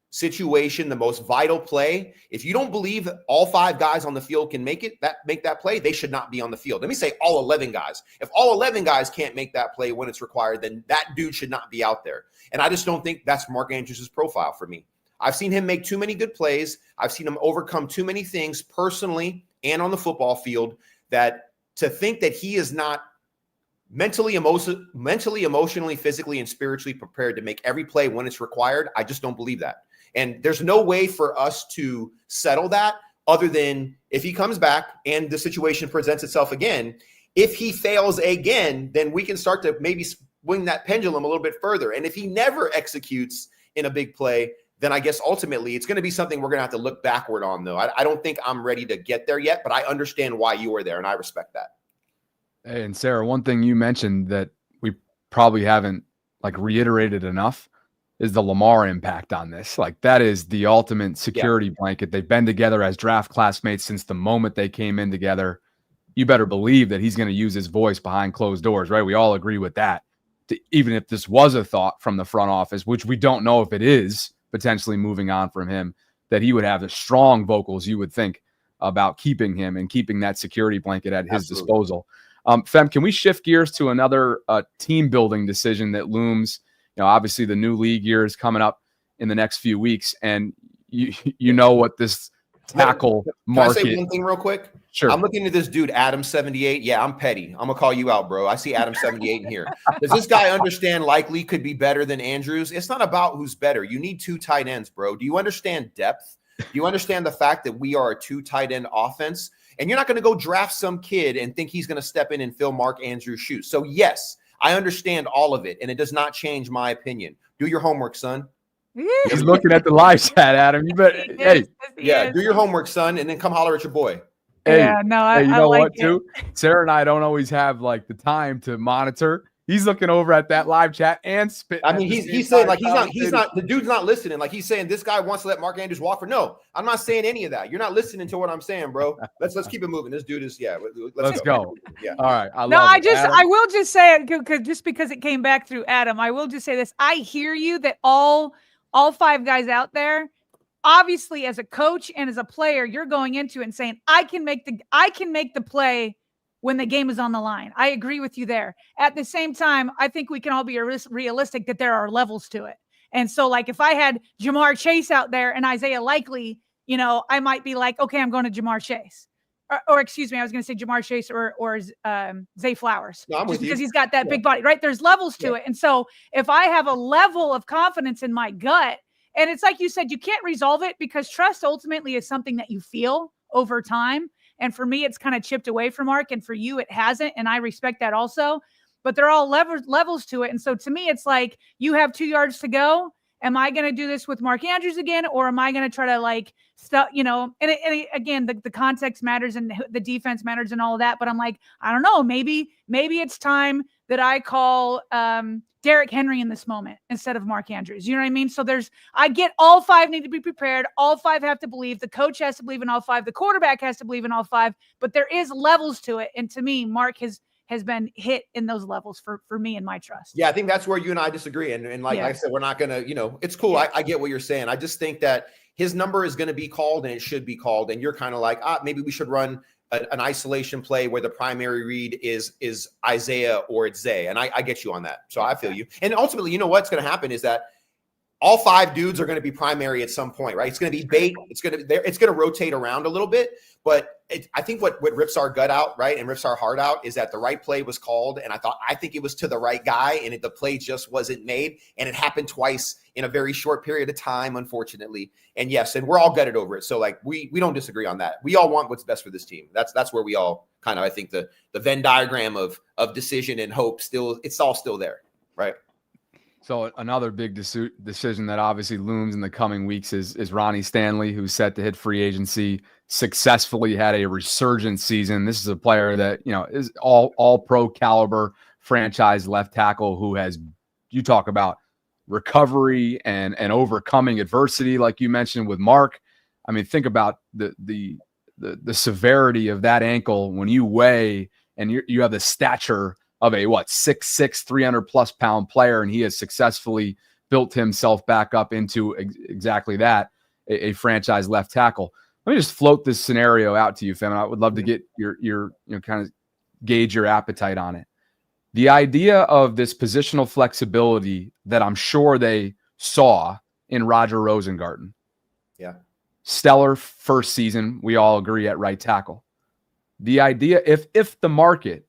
situation, the most vital play, if you don't believe all 5 guys on the field can make that play, they should not be on the field. Let me say all 11 guys. If all 11 guys can't make that play when it's required, then that dude should not be out there. And I just don't think that's Mark Andrews' profile for me. I've seen him make too many good plays. I've seen him overcome too many things personally and on the football field, that to think that he is not mentally, emotionally, physically, and spiritually prepared to make every play when it's required, I just don't believe that. And there's no way for us to settle that other than if he comes back and the situation presents itself again. If he fails again, then we can start to maybe swing that pendulum a little bit further. And if he never executes in a big play, then I guess ultimately it's going to be something we're going to have to look backward on, though. I don't think I'm ready to get there yet, but I understand why you are there, and I respect that. Hey, and Sarah, one thing you mentioned that we probably haven't reiterated enough is the Lamar impact on this. That is the ultimate security blanket. They've been together as draft classmates since the moment they came in together. You better believe that he's going to use his voice behind closed doors, right? We all agree with that. Even if this was a thought from the front office, which we don't know if it is, potentially moving on from him, that he would have the strong vocals, you would think, about keeping him and keeping that security blanket at his disposal. Fem, can we shift gears to another team building decision that looms? Obviously the new league year is coming up in the next few weeks, and you know what this tackle market. Can I say one thing real quick? Sure. I'm looking at this dude, Adam 78. Yeah, I'm petty. I'm gonna call you out, bro. I see Adam 78 in here. Does this guy understand likely could be better than Andrews? It's not about who's better. You need 2 tight ends, bro. Do you understand depth? Do you understand the fact that we are a 2 tight end offense? And you're not going to go draft some kid and think he's going to step in and fill Mark Andrews' shoes. So yes, I understand all of it, and it does not change my opinion. Do your homework, son. He's looking at the live chat, Adam. You better, do your homework, son, and then come holler at your boy. Hey, yeah, no, you know like what, too? Sarah and I don't always have the time to monitor. He's looking over at that live chat and spit. I mean, he's saying he's not the dude's not listening. He's saying this guy wants to let Mark Andrews walk. No, I'm not saying any of that. You're not listening to what I'm saying, bro. Let's keep it moving. This dude is let's go. Yeah. All right. I will just say it just because it came back through Adam. I will just say this. I hear you that all 5 guys out there, obviously as a coach and as a player, you're going into it and saying, I can make the play when the game is on the line. I agree with you there. At the same time, I think we can all be realistic that there are levels to it. And so if I had Jamar Chase out there and Isaiah Likely, I might be like, okay, I'm going to Jamar Chase. Or excuse me, I was going to say Jamar Chase or Zay Flowers. No, just because he's got that big body, right? There's levels to it. And so if I have a level of confidence in my gut, and it's like you said, you can't resolve it because trust ultimately is something that you feel over time. And for me, it's kind of chipped away from Mark, and for you, it hasn't. And I respect that also. But they're all levels to it. And so to me, it's like you have 2 yards to go. Am I going to do this with Mark Andrews again? Or am I going to try to stuff, and again, the context matters and the defense matters and all of that. But I'm like, I don't know, maybe it's time that I call Derrick Henry in this moment instead of Mark Andrews. You know what I mean? So I get all 5 need to be prepared. All 5 have to believe. The coach has to believe in all 5. The quarterback has to believe in all 5, but there is levels to it. And to me, Mark has been hit in those levels for me and my trust. Yeah, I think that's where you and I disagree. And like I said, we're not going to, it's cool. I get what you're saying. I just think that his number is going to be called and it should be called. And you're kind of like, maybe we should run an isolation play where the primary read is Isaiah or it's Zay. And I get you on that. So I feel you. And ultimately, you know what's going to happen is that all 5 dudes are going to be primary at some point, right? It's going to be bait. It's going to rotate around a little bit. But I think what rips our gut out, right, and rips our heart out is that the right play was called, and I think it was to the right guy, and the play just wasn't made, and it happened twice in a very short period of time, unfortunately. And yes, and we're all gutted over it. So we don't disagree on that. We all want what's best for this team. That's where we all kind of, I think the Venn diagram of decision and hope it's all still there, right? So another big decision that obviously looms in the coming weeks is Ronnie Stanley, who's set to hit free agency, successfully had a resurgent season. This is a player that, is all pro caliber franchise left tackle who has, you talk about recovery and overcoming adversity, like you mentioned with Mark. I mean, think about the severity of that ankle when you weigh and you have the stature of a 6'6", 300+ pound player, and he has successfully built himself back up into exactly that, a franchise left tackle. Let me just float this scenario out to you, Femi. I would love to get your kind of gauge your appetite on it. The idea of this positional flexibility that I'm sure they saw in Roger Rosengarten. Yeah. Stellar first season, we all agree, at right tackle. The idea, if the market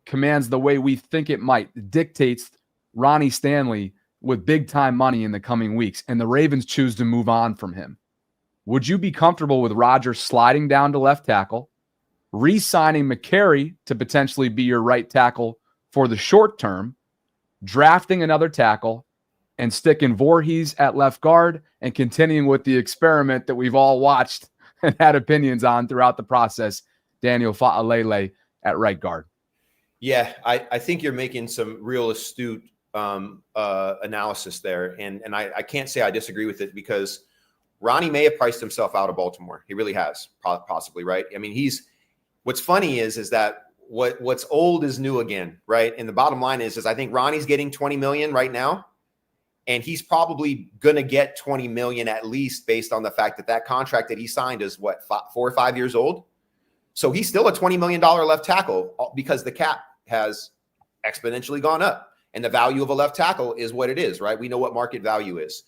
commands the way we think it might, dictates Ronnie Stanley with big-time money in the coming weeks, and the Ravens choose to move on from him, would you be comfortable with Roger sliding down to left tackle, re-signing McCary to potentially be your right tackle for the short term, drafting another tackle, and sticking Voorhees at left guard and continuing with the experiment that we've all watched and had opinions on throughout the process, Daniel Fa'alele at right guard? Yeah, I think you're making some real astute analysis there. And I can't say I disagree with it, because Ronnie may have priced himself out of Baltimore. He really has, possibly, right? I mean, what's funny is that what's old is new again, right? And the bottom line is I think Ronnie's getting $20 million right now, and he's probably going to get $20 million at least, based on the fact that contract that he signed is 4 or 5 years old. So he's still a $20 million left tackle, because the cap has exponentially gone up, and the value of a left tackle is what it is, right? We know what market value is.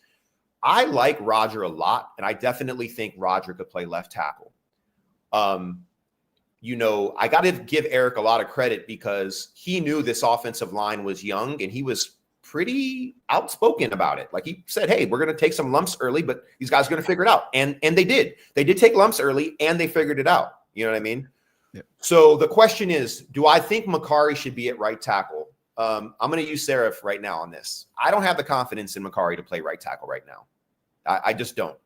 I like Roger a lot, and I definitely think Roger could play left tackle. I got to give Eric a lot of credit, because he knew this offensive line was young, and he was pretty outspoken about it. Like, he said, hey, we're going to take some lumps early, but these guys are going to figure it out. And they did. They did take lumps early, and they figured it out. You know what I mean? Yep. So the question is, do I think McCary should be at right tackle? I'm going to use Seraph right now on this. I don't have the confidence in McCary to play right tackle right now. I just don't.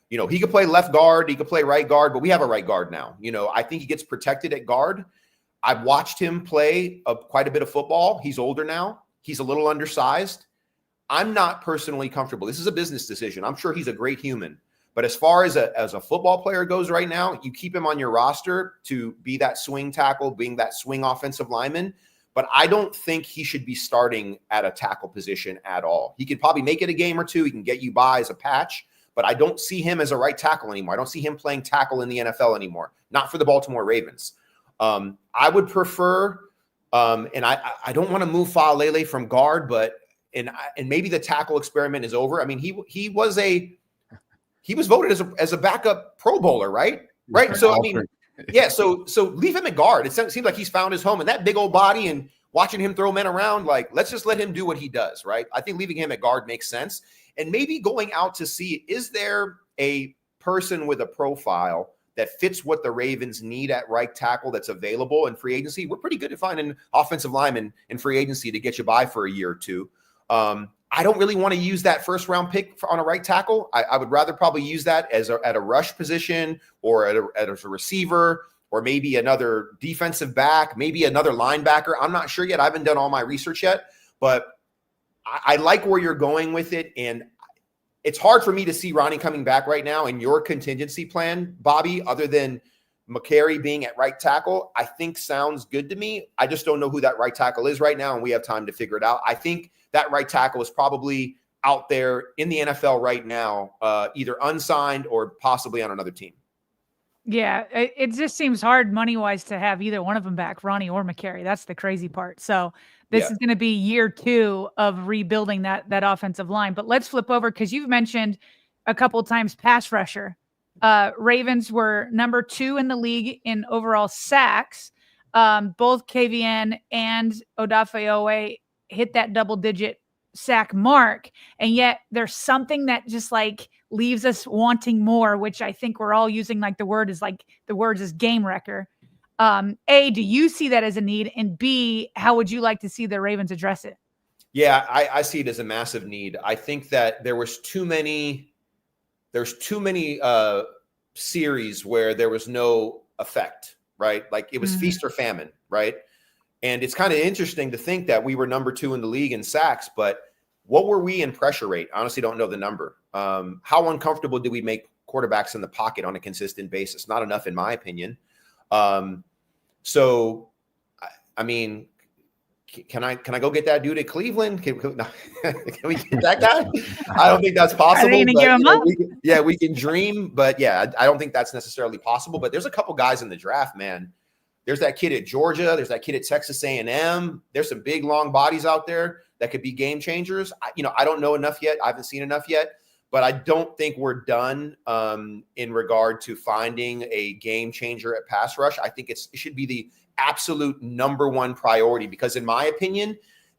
He could play left guard, he could play right guard, but we have a right guard now. I think he gets protected at guard. I've watched him play quite a bit of football. He's older now. He's a little undersized. I'm not personally comfortable. This is a business decision. I'm sure he's a great human. But as far as a football player goes right now, you keep him on your roster to be that swing tackle, being that swing offensive lineman. But I don't think he should be starting at a tackle position at all. He could probably make it a game or two. He can get you by as a patch. But I don't see him as a right tackle anymore. I don't see him playing tackle in the NFL anymore. Not for the Baltimore Ravens. I would prefer, and I don't want to move Fa'alele from guard, but and maybe the tackle experiment is over. I mean, he was voted as a backup Pro Bowler, right? Right. So I mean, yeah. So leave him at guard. It seems like he's found his home, and that big old body and watching him throw men around, like, let's just let him do what he does, right? I think leaving him at guard makes sense. And maybe going out to see, is there a person with a profile that fits what the Ravens need at right tackle that's available in free agency? We're pretty good at finding offensive linemen in free agency to get you by for a year or two. I don't really want to use that first round pick on a right tackle. I would rather probably use that at a rush position, or as a receiver, or maybe another defensive back, maybe another linebacker. I'm not sure yet. I haven't done all my research yet, but I like where you're going with it. And it's hard for me to see Ronnie coming back right now in your contingency plan, Bobby, other than McCary being at right tackle. I think sounds good to me. I just don't know who that right tackle is right now, and we have time to figure it out. I think that right tackle is probably out there in the NFL right now, either unsigned or possibly on another team. Yeah, it just seems hard money-wise to have either one of them back, Ronnie or McCary. That's the crazy part. So this is going to be year 2 of rebuilding that offensive line. But let's flip over, because you've mentioned a couple of times pass rusher. Ravens were number 2 in the league in overall sacks. Both KVN and Odafe hit that double-digit sack mark, and yet there's something that just like leaves us wanting more, which I think we're all using the words is game wrecker. A, do you see that as a need? And B, how would you like to see the Ravens address it? Yeah, I see it as a massive need. I think that there's too many series where there was no effect, right? Like it was feast or famine, right? And it's kind of interesting to think that we were number 2 in the league in sacks, but what were we in pressure rate? I honestly don't know the number. How uncomfortable do we make quarterbacks in the pocket on a consistent basis? Not enough, in my opinion. So, I mean, can I go get that dude at Cleveland? Can we get that guy? I don't think that's possible. We can dream, but yeah, I don't think that's necessarily possible. But there's a couple guys in the draft, man. There's that kid at Georgia. There's that kid at Texas A&M. There's some big, long bodies out there that could be game changers. I don't know enough yet. I haven't seen enough yet. but I don't think we're done in regard to finding a game changer at pass rush. I think it should be the absolute number one priority because, in my opinion,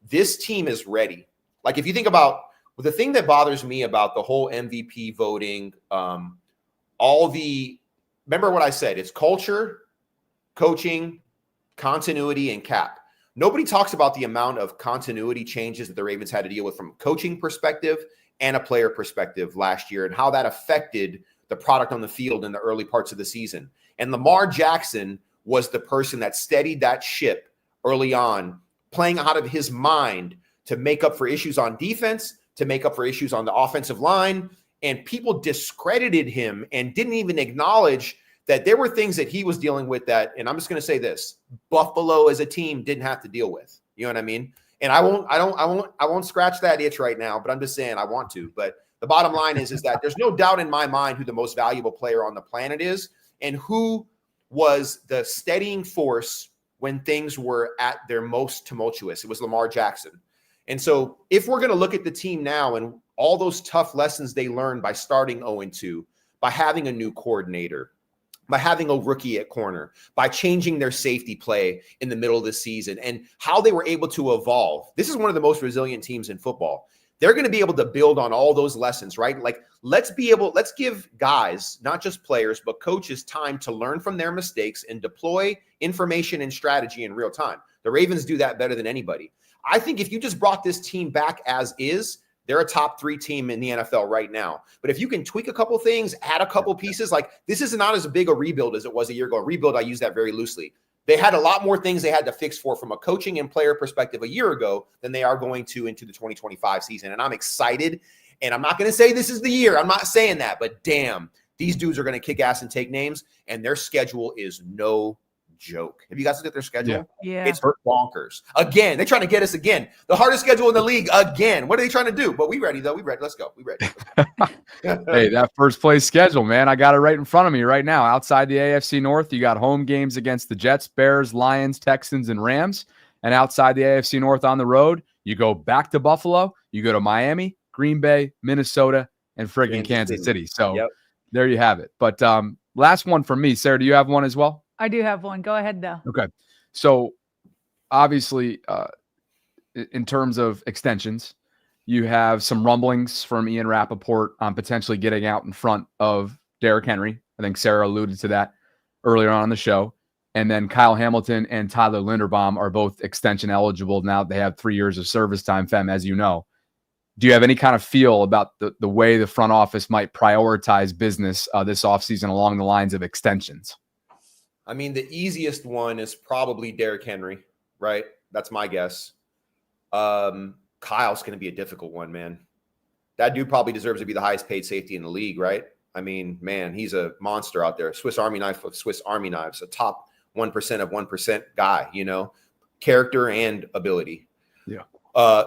this team is ready. Like, if you think about the thing that bothers me about the whole MVP voting, remember what I said, it's culture, coaching, continuity, and cap. Nobody talks about the amount of continuity changes that the Ravens had to deal with from a coaching perspective and a player perspective last year and how that affected the product on the field in the early parts of the season. And Lamar Jackson was the person that steadied that ship early on, playing out of his mind to make up for issues on defense, to make up for issues on the offensive line. And people discredited him and didn't even acknowledge that there were things that he was dealing with that, and I'm just going to say this, Buffalo as a team didn't have to deal with. You know what I mean? And I won't scratch that itch right now, but I'm just saying I want to. But the bottom line is that there's no doubt in my mind who the most valuable player on the planet is and who was the steadying force when things were at their most tumultuous. It was Lamar Jackson. And so if we're going to look at the team now and all those tough lessons they learned by starting 0-2, by having a new coordinator, by having a rookie at corner, by changing their safety play in the middle of the season, and how they were able to evolve. This is one of the most resilient teams in football. They're going to be able to build on all those lessons, right? Like, let's give guys, not just players, but coaches time to learn from their mistakes and deploy information and strategy in real time. The Ravens do that better than anybody. I think if you just brought this team back as is, they're a top 3 team in the NFL right now. But if you can tweak a couple things, add a couple pieces, like this is not as big a rebuild as it was a year ago. Rebuild, I use that very loosely. They had a lot more things they had to fix from a coaching and player perspective a year ago than they are going to into the 2025 season. And I'm excited. And I'm not going to say this is the year. I'm not saying that. But damn, these dudes are going to kick ass and take names. And their schedule is no joke. Have you guys looked at their schedule? Yeah. It's bonkers. Again, they're trying to get us again. The hardest schedule in the league again. What are they trying to do? But we ready, though. We ready. Let's go. We ready. Hey, that first place schedule, man. I got it right in front of me right now. Outside the AFC North, you got home games against the Jets, Bears, Lions, Texans, and Rams. And outside the AFC North on the road, you go back to Buffalo, you go to Miami, Green Bay, Minnesota, and friggin' Kansas City. So There you have it. But last one from me. Sarah, do you have one as well? I do have one. Go ahead, though. Okay. So obviously, in terms of extensions, you have some rumblings from Ian Rappaport on potentially getting out in front of Derrick Henry. I think Sarah alluded to that earlier on the show. And then Kyle Hamilton and Tyler Linderbaum are both extension eligible now. They have 3 years of service time, Fem, as you know. Do you have any kind of feel about the way the front office might prioritize business this offseason along the lines of extensions? I mean, the easiest one is probably Derrick Henry, right? That's my guess. Kyle's going to be a difficult one, man. That dude probably deserves to be the highest paid safety in the league, right? I mean, man, he's a monster out there. Swiss Army knife of Swiss Army knives, a top 1% of 1% guy, you know, character and ability. Yeah.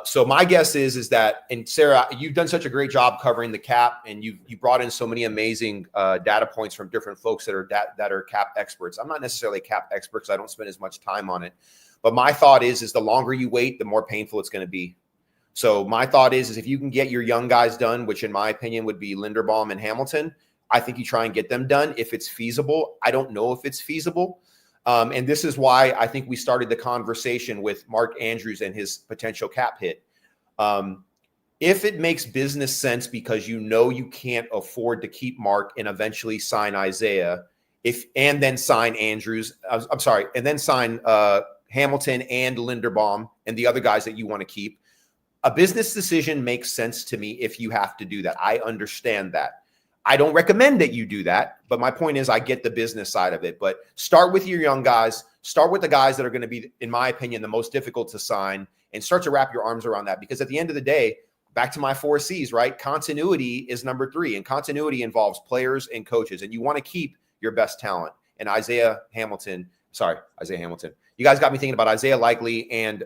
So my guess is that, and Sarah, you've done such a great job covering the cap, and you brought in so many amazing data points from different folks that are cap experts. I'm not necessarily a cap expert because I don't spend as much time on it, but my thought is the longer you wait, the more painful it's going to be. So my thought is if you can get your young guys done, which in my opinion would be Linderbaum and Hamilton, I think you try and get them done if it's feasible. I don't know if it's feasible. And this is why I think we started the conversation with Mark Andrews and his potential cap hit. If it makes business sense because you know you can't afford to keep Mark and eventually sign Isaiah, and then sign Andrews, and then sign Hamilton and Linderbaum and the other guys that you want to keep, a business decision makes sense to me if you have to do that. I understand that. I don't recommend that you do that, but my point is I get the business side of it. But start with your young guys. Start with the guys that are going to be, in my opinion, the most difficult to sign, and start to wrap your arms around that. Because at the end of the day, back to my 4 C's, right? Continuity is number 3, and continuity involves players and coaches, and you want to keep your best talent. And Isaiah Hamilton. You guys got me thinking about Isaiah Likely and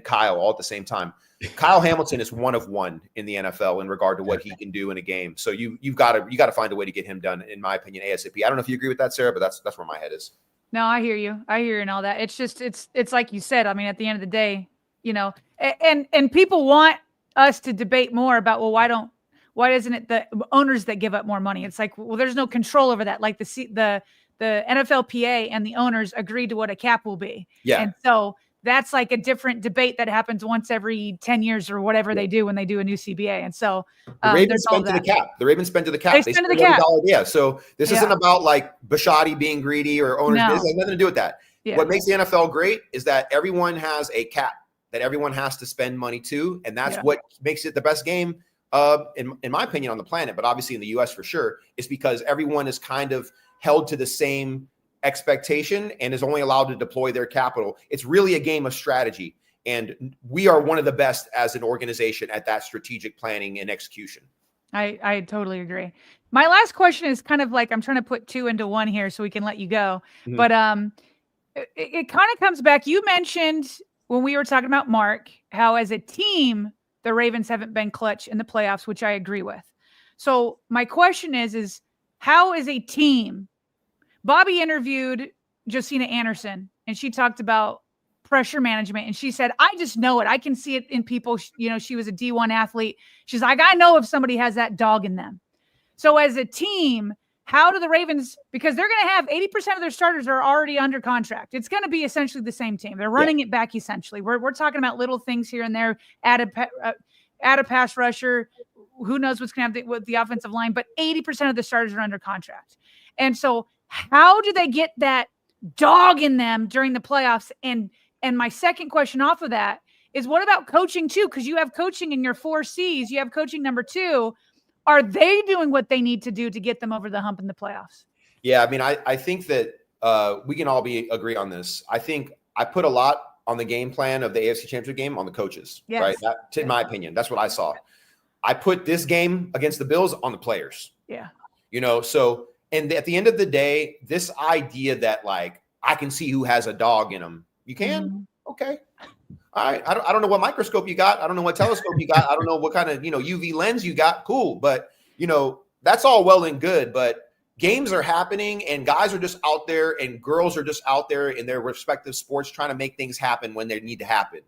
Kyle all at the same time. Kyle Hamilton is one of one in the NFL in regard to what he can do in a game. So you've got to find a way to get him done, in my opinion, ASAP. I don't know if you agree with that, Sarah, but that's where my head is. No, I hear you. I hear you and all that. It's just it's like you said. I mean, at the end of the day, you know, and people want us to debate more about, well, why don't why isn't it the owners that give up more money? It's like, well, there's no control over that. Like the NFLPA and the owners agreed to what a cap will be. Yeah. And so that's like a different debate that happens once every 10 years or whatever they do when they do a new CBA. And so the Ravens spend to the cap. The Ravens spend to the cap. They spend to the cap. Yeah. So this isn't about like Bisciotti being greedy or owners. This has nothing to do with that. Yeah. What makes the NFL great is that everyone has a cap that everyone has to spend money to. And that's what makes it the best game, in my opinion, on the planet, but obviously in the US for sure, is because everyone is kind of held to the same expectation and is only allowed to deploy their capital. It's really a game of strategy. And we are one of the best as an organization at that strategic planning and execution. I totally agree. My last question is kind of like, I'm trying to put two into one here so we can let you go. Mm-hmm. But it kind of comes back. You mentioned when we were talking about Mark, how as a team, the Ravens haven't been clutch in the playoffs, which I agree with. So my question is how as a team, Bobby interviewed Josina Anderson and she talked about pressure management. And she said, I just know it. I can see it in people. You know, she was a D1 athlete. She's like, I know if somebody has that dog in them. So as a team, how do the Ravens, because they're going to have 80% of their starters are already under contract. It's going to be essentially the same team. They're running it back essentially. We're talking about little things here and there, add a pass rusher. Who knows what's going to happen with the offensive line, but 80% of the starters are under contract. And so how do they get that dog in them during the playoffs? And my second question off of that is, what about coaching too? Because you have coaching in your 4 C's. You have coaching number 2. Are they doing what they need to do to get them over the hump in the playoffs? Yeah, I mean, I think that we can all agree on this. I think I put a lot on the game plan of the AFC Championship game on the coaches, right? In my opinion, that's what I saw. I put this game against the Bills on the players. Yeah. You know, so, and at the end of the day, this idea that like, I can see who has a dog in them. You can? Mm-hmm. Okay. All right. I don't know what microscope you got. I don't know what telescope you got. I don't know what kind of, UV lens you got. Cool. But, that's all well and good. But games are happening and guys are just out there and girls are just out there in their respective sports trying to make things happen when they need to happen.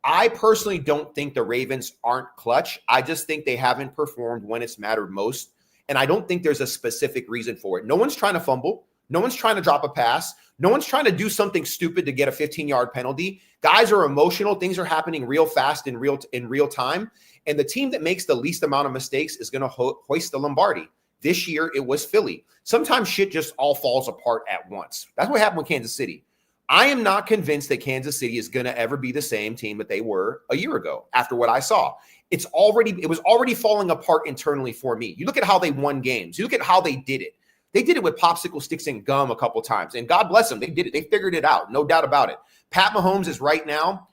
I personally don't think the Ravens aren't clutch. I just think they haven't performed when it's mattered most. And I don't think there's a specific reason for it. No one's trying to fumble. No one's trying to drop a pass. No one's trying to do something stupid to get a 15-yard penalty. Guys are emotional. Things are happening real fast in real time. And the team that makes the least amount of mistakes is going to hoist the Lombardi. This year, it was Philly. Sometimes shit just all falls apart at once. That's what happened with Kansas City. I am not convinced that Kansas City is going to ever be the same team that they were a year ago after what I saw. It was already falling apart internally for me. You look at how they won games. You look at how they did it. They did it with popsicle sticks and gum a couple times, and God bless them. They did it. They figured it out. No doubt about it. Pat Mahomes is right now.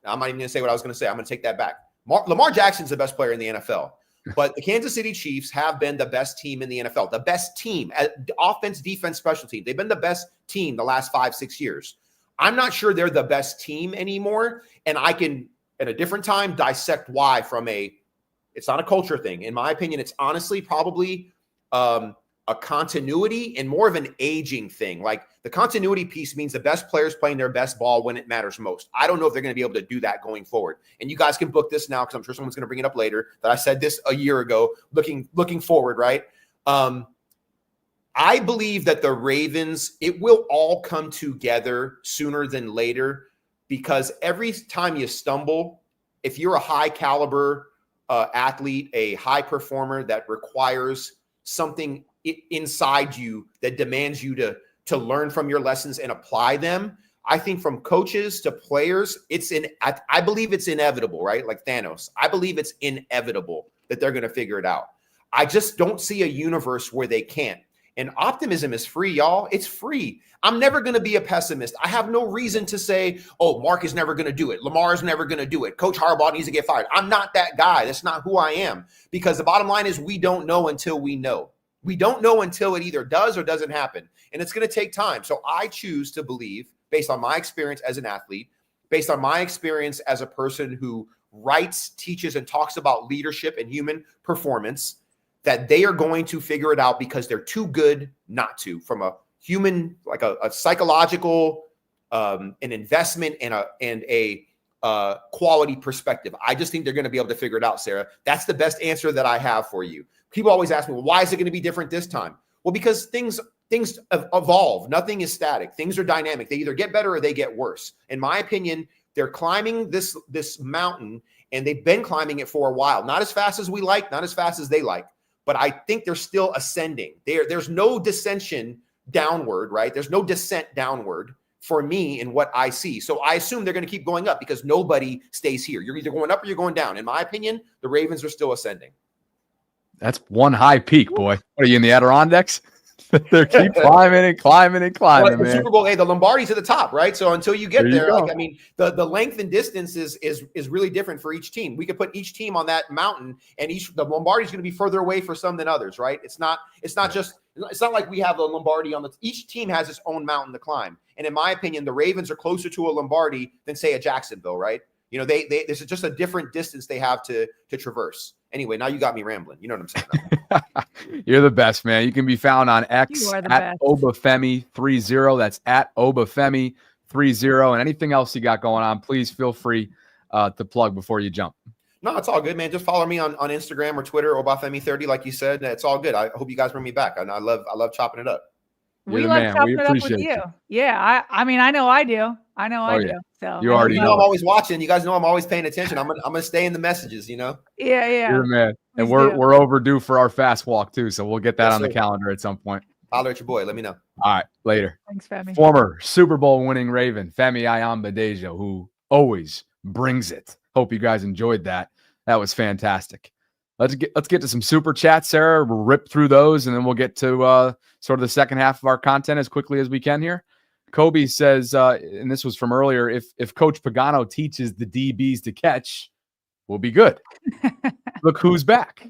I'm not even going to say what I was going to say. I'm going to take that back. Lamar Jackson's the best player in the NFL, but the Kansas City Chiefs have been the best team in the NFL, the best team at offense, defense, special team. They've been the best team the last 5-6 years. I'm not sure they're the best team anymore. And I can, at a different time, dissect why it's not a culture thing. In my opinion, it's honestly probably a continuity and more of an aging thing. Like the continuity piece means the best players playing their best ball when it matters most. I don't know if they're going to be able to do that going forward. And you guys can book this now because I'm sure someone's going to bring it up later that I said this a year ago, looking forward, right? I believe that the Ravens, it will all come together sooner than later because every time you stumble, if you're a high caliber athlete, a high performer that requires something inside you that demands you to learn from your lessons and apply them. I think from coaches to players, I believe it's inevitable, right? Like Thanos. I believe it's inevitable that they're going to figure it out. I just don't see a universe where they can't. And optimism is free, y'all. It's free. I'm never going to be a pessimist. I have no reason to say, oh, Mark is never going to do it. Lamar is never going to do it. Coach Harbaugh needs to get fired. I'm not that guy. That's not who I am. Because the bottom line is we don't know until we know. We don't know until it either does or doesn't happen. And it's going to take time. So I choose to believe, based on my experience as an athlete, based on my experience as a person who writes, teaches, and talks about leadership and human performance, that they are going to figure it out because they're too good not to, from a human, like a psychological, an investment and a quality perspective. I just think they're going to be able to figure it out, Sarah. That's the best answer that I have for you. People always ask me, well, why is it going to be different this time? Well, because things evolve. Nothing is static. Things are dynamic. They either get better or they get worse. In my opinion, they're climbing this mountain, and they've been climbing it for a while. Not as fast as we like, not as fast as they like, but I think they're still ascending. There's no dissension downward, right? There's no descent downward for me in what I see. So I assume they're going to keep going up because nobody stays here. You're either going up or you're going down. In my opinion, the Ravens are still ascending. That's one high peak, boy. What are you in the Adirondacks? They keep climbing and climbing and climbing, the man. Super Bowl, the Lombardi's at the top, right? So until you get there, go. like, I mean, the length and distance is really different for each team. We could put each team on that mountain, and the Lombardi's going to be further away for some than others, right? It's not like we have the Lombardi each team has its own mountain to climb. And in my opinion, the Ravens are closer to a Lombardi than, say, a Jacksonville, right? You know, there's just a different distance they have to traverse. Anyway, now you got me rambling. You know what I'm saying? You're the best, man. You can be found on X You are the at best. Obafemi30. That's at Obafemi30. And anything else you got going on, please feel free to plug before you jump. No, it's all good, man. Just follow me on Instagram or Twitter, Obafemi30, like you said. It's all good. I hope you guys bring me back. And I love chopping it up. We love chopping it up with you. Yeah, I mean, I know I do. I do. So you already know. I'm always watching. You guys know I'm always paying attention. I'm gonna stay in the messages. You know. Yeah. You're the man. And we're overdue for our fast walk too, so we'll get that on the calendar at some point. Holler at your boy. Let me know. All right, later. Thanks, Femi. Former Super Bowl winning Raven, Femi Ayanbadejo, who always brings it. Hope you guys enjoyed that. That was fantastic. Let's get to some super chats, Sarah. We'll rip through those, and then we'll get to sort of the second half of our content as quickly as we can here. Kobe says, and this was from earlier, if Coach Pagano teaches the DBs to catch, we'll be good. Look who's back.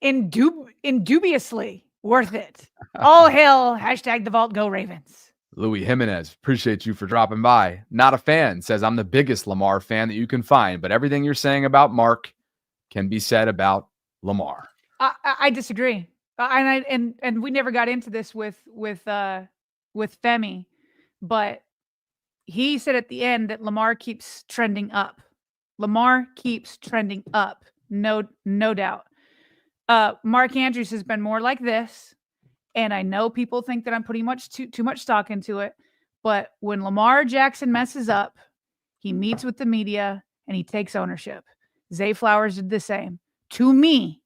Indubiously worth it. All hail, # the Vault Go Ravens. Louis Jimenez, appreciate you for dropping by. Not a fan, says, I'm the biggest Lamar fan that you can find, but everything you're saying about Mark can be said about Lamar. I disagree. And we never got into this with Femi, but he said at the end that Lamar keeps trending up. Lamar keeps trending up. No doubt. Mark Andrews has been more like this. And I know people think that I'm putting too much stock into it. But when Lamar Jackson messes up, he meets with the media and he takes ownership. Zay Flowers did the same. To me,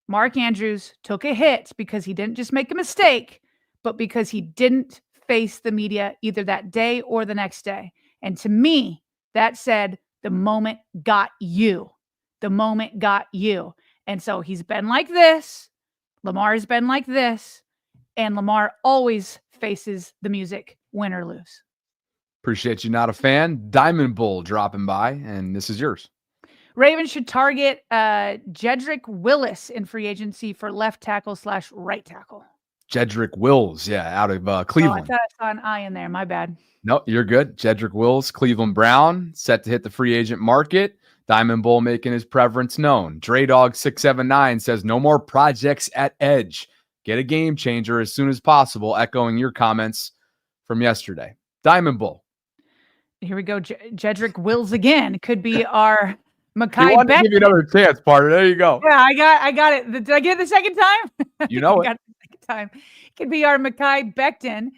Mark Andrews took a hit because he didn't just make a mistake, but because he didn't face the media either that day or the next day. And to me, that said, the moment got you. The moment got you. And so he's been like this. Lamar's been like this. And Lamar always faces the music, win or lose. Appreciate you, not a fan. Diamond Bull dropping by, and this is yours. Ravens should target Jedrick Willis in free agency for left tackle / right tackle. Jedrick Wills, out of Cleveland. Oh, I thought I saw an I in there. My bad. No, you're good. Jedrick Wills, Cleveland Brown, set to hit the free agent market. Diamond Bull making his preference known. Draydog679 says, no more projects at edge. Get a game changer as soon as possible, echoing your comments from yesterday. Diamond Bull. Here we go. Jedrick Wills again. Could be our Mekhi You want to give you another chance, partner. There you go. Yeah, I got it. Did I get it the second time? You know I got it the second time. It could be our Mekhi Becton.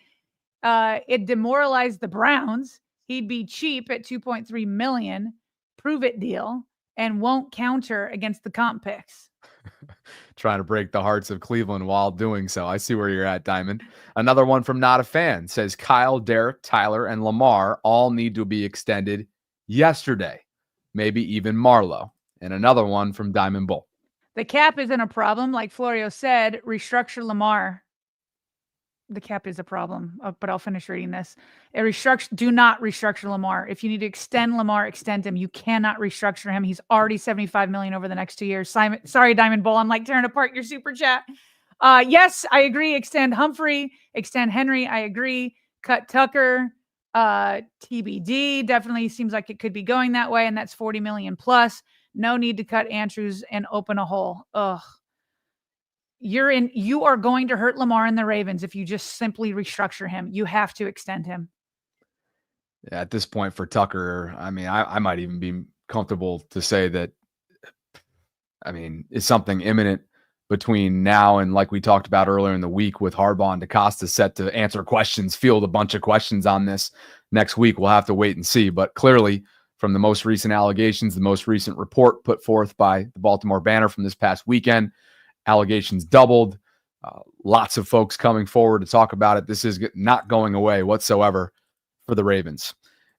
It demoralized the Browns. He'd be cheap at $2.3 million. Prove it deal and won't counter against the comp picks. Trying to break the hearts of Cleveland while doing so. I see where you're at, Diamond. Another one from Not a Fan says Kyle, Derek, Tyler, and Lamar all need to be extended yesterday. Maybe even Marlowe. And another one from Diamond Bull. The cap isn't a problem. Like Florio said, restructure Lamar. The cap is a problem, but I'll finish reading this. Do not restructure Lamar. If you need to extend Lamar, extend him. You cannot restructure him. He's already $75 million over the next 2 years. Sorry, Diamond Bull. I'm like tearing apart your super chat. Yes, I agree. Extend Humphrey, extend Henry. I agree. Cut Tucker. TBD definitely seems like it could be going that way, and that's $40 million plus. No need to cut Andrews and open a hole. Ugh. You are going to hurt Lamar and the Ravens if you just simply restructure him. You have to extend him. At this point for Tucker, I mean, I might even be comfortable to say that, I mean, is something imminent between now and, like we talked about earlier in the week, with Harbaugh and DaCosta set to answer questions, field a bunch of questions on this next week. We'll have to wait and see. But clearly, from the most recent allegations, the most recent report put forth by the Baltimore Banner from this past weekend, allegations doubled. Lots of folks coming forward to talk about it. This is not going away whatsoever for the Ravens.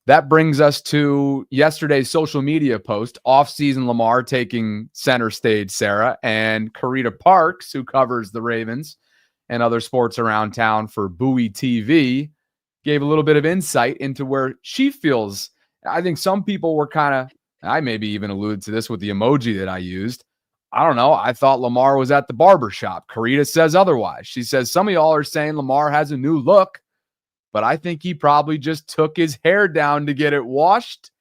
That brings us to yesterday's social media post, off-season Lamar taking center stage, Sarah, and Karita Parks, who covers the Ravens and other sports around town for Bowie TV, gave a little bit of insight into where she feels. I think some people were kind of, I maybe even alluded to this with the emoji that I used. I don't know. I thought Lamar was at the barbershop. Karita says otherwise. She says, some of y'all are saying Lamar has a new look, but I think he probably just took his hair down to get it washed,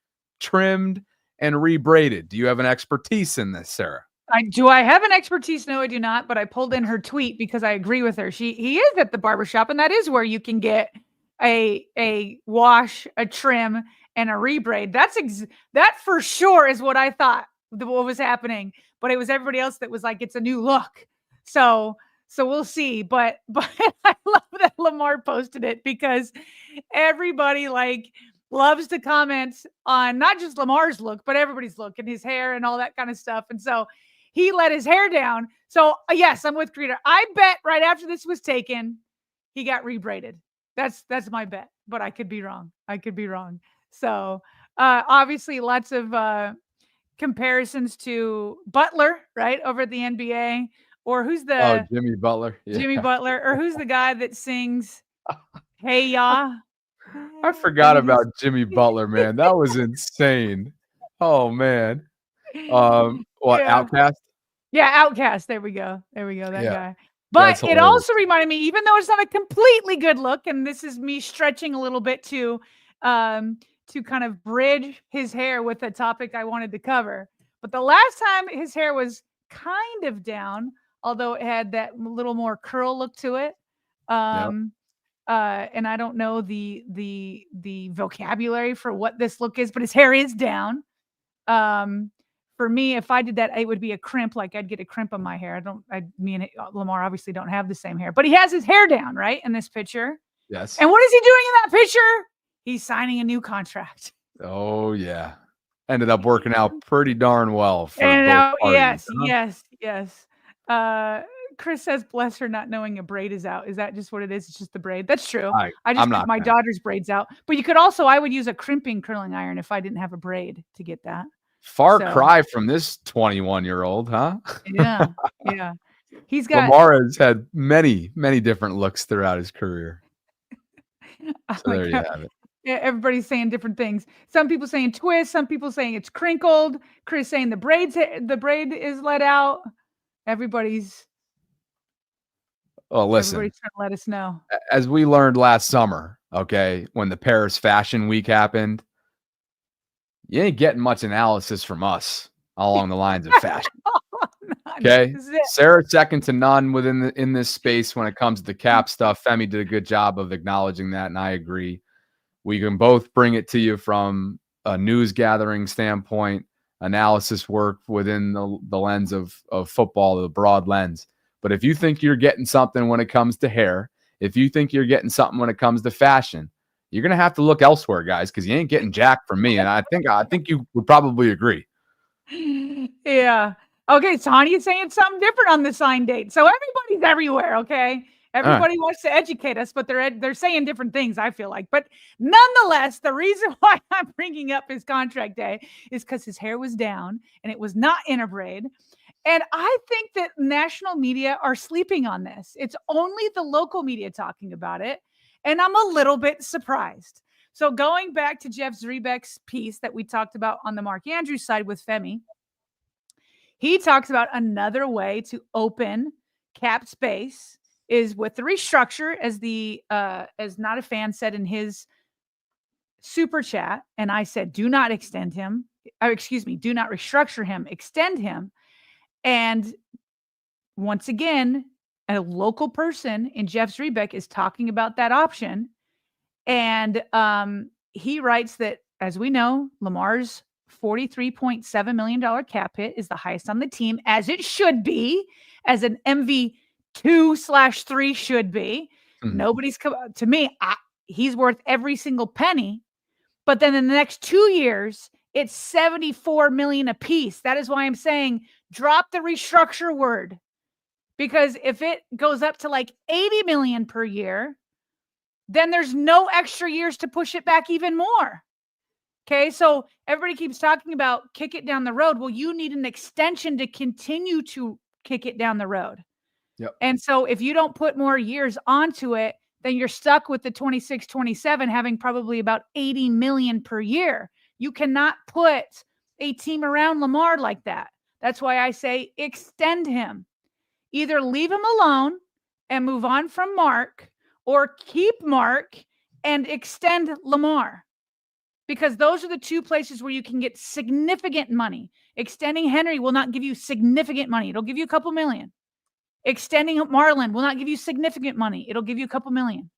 trimmed, and rebraided. Do you have an expertise in this, Sarah? Do I have an expertise? No, I do not. But I pulled in her tweet because I agree with her. He is at the barbershop, and that is where you can get a wash, a trim, and a rebraid. That for sure is what I thought what was happening. But it was everybody else that was like, it's a new look. So we'll see. But I love that Lamar posted it because everybody loves to comment on not just Lamar's look, but everybody's look and his hair and all that kind of stuff. And so he let his hair down. So yes, I'm with Karita. I bet right after this was taken, he got rebraided. That's my bet, but I could be wrong. So obviously lots of comparisons to Butler, right, over at the NBA, or who's the Jimmy Butler. Yeah. Jimmy Butler, or who's the guy that sings Hey Ya? I forgot about Jimmy Butler, man. That was insane. Oh man. Outcast? Yeah, Outcast. There we go. That guy. But it hilarious. also reminded me, even though it's not a completely good look, and this is me stretching a little bit to kind of bridge his hair with a topic I wanted to cover. But the last time his hair was kind of down, although it had that little more curl look to it. And I don't know the vocabulary for what this look is, but his hair is down. For me, if I did that, it would be a crimp. Like I'd get a crimp on my hair. Me and Lamar obviously don't have the same hair, but he has his hair down, right, in this picture. Yes. And what is he doing in that picture? He's signing a new contract. Oh yeah. Ended up working out pretty darn well for both parties. Yes. Chris says, bless her not knowing a braid is out. Is that just what it is? It's just the braid. That's true. I just cut my daughter's braids out. But you could also, I would use a crimping curling iron if I didn't have a braid to get that. Far cry from this 21-year-old, huh? Yeah. He's got Lamar has had many, many different looks throughout his career. So there you have it. Yeah, everybody's saying different things. Some people saying twist, some people saying it's crinkled. Chris saying the braid is let out. Everybody's listen. Everybody's trying to let us know. As we learned last summer, okay, when the Paris Fashion Week happened, you ain't getting much analysis from us along the lines of fashion. Okay, Sarah second to none in this space when it comes to the cap stuff. Femi did a good job of acknowledging that, and I agree. We can both bring it to you from a news gathering standpoint, analysis work within the lens of football, the broad lens. But if you think you're getting something when it comes to hair, if you think you're getting something when it comes to fashion, you're going to have to look elsewhere, guys, because you ain't getting jack from me. And I think you would probably agree. Yeah. Okay, Tanya's saying something different on the sign date. So everybody's everywhere, okay? Everybody wants to educate us, but they're saying different things, I feel like. But nonetheless, the reason why I'm bringing up his contract day is because his hair was down and it was not in a braid. And I think that national media are sleeping on this. It's only the local media talking about it. And I'm a little bit surprised. So going back to Jeff Zrebiec's piece that we talked about on the Mark Andrews side with Femi, he talks about another way to open cap space is with the restructure, as Not a Fan said in his super chat. And I said, do not extend him. Do not restructure him, extend him. And once again, a local person in Jeff Zrebiec is talking about that option. And he writes that, as we know, Lamar's $43.7 million cap hit is the highest on the team, as it should be, as an MV2/3 should be. Mhm. Nobody's come to me. He's worth every single penny. But then in the next 2 years, it's $74 million apiece. That is why I'm saying drop the restructure word, because if it goes up to like $80 million per year, then there's no extra years to push it back even more. Okay, so everybody keeps talking about kick it down the road. Well, you need an extension to continue to kick it down the road. Yep. And so if you don't put more years onto it, then you're stuck with the 26-27 having probably about $80 million per year. You cannot put a team around Lamar like that. That's why I say extend him. Either leave him alone and move on from Mark, or keep Mark and extend Lamar. Because those are the two places where you can get significant money. Extending Henry will not give you significant money. It'll give you a couple million. Extending Marlon will not give you significant money. It'll give you a couple million.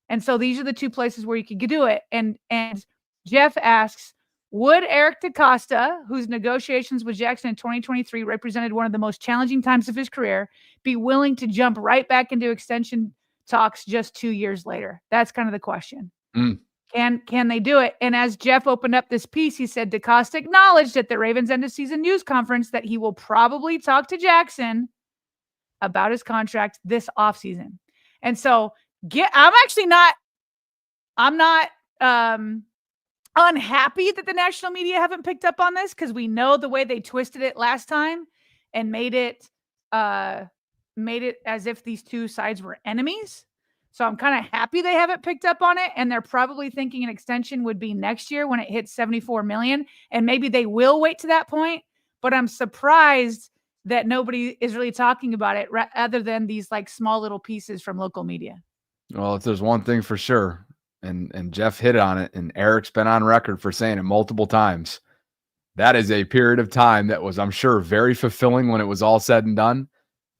And so these are the two places where you could do it. And Jeff asks, would Eric DaCosta, whose negotiations with Jackson in 2023 represented one of the most challenging times of his career, be willing to jump right back into extension talks just 2 years later? That's kind of the question. Can they do it? And as Jeff opened up this piece, he said DaCosta acknowledged at the Ravens end of season news conference that he will probably talk to Jackson about his contract this offseason. And so I'm not unhappy that the national media haven't picked up on this, because we know the way they twisted it last time and made it as if these two sides were enemies. So I'm kind of happy they haven't picked up on it, and they're probably thinking an extension would be next year when it hits $74 million, and maybe they will wait to that point. But I'm surprised that nobody is really talking about it other than these like small little pieces from local media. Well, if there's one thing for sure, and Jeff hit on it, and Eric's been on record for saying it multiple times, that is a period of time that was, I'm sure, very fulfilling when it was all said and done.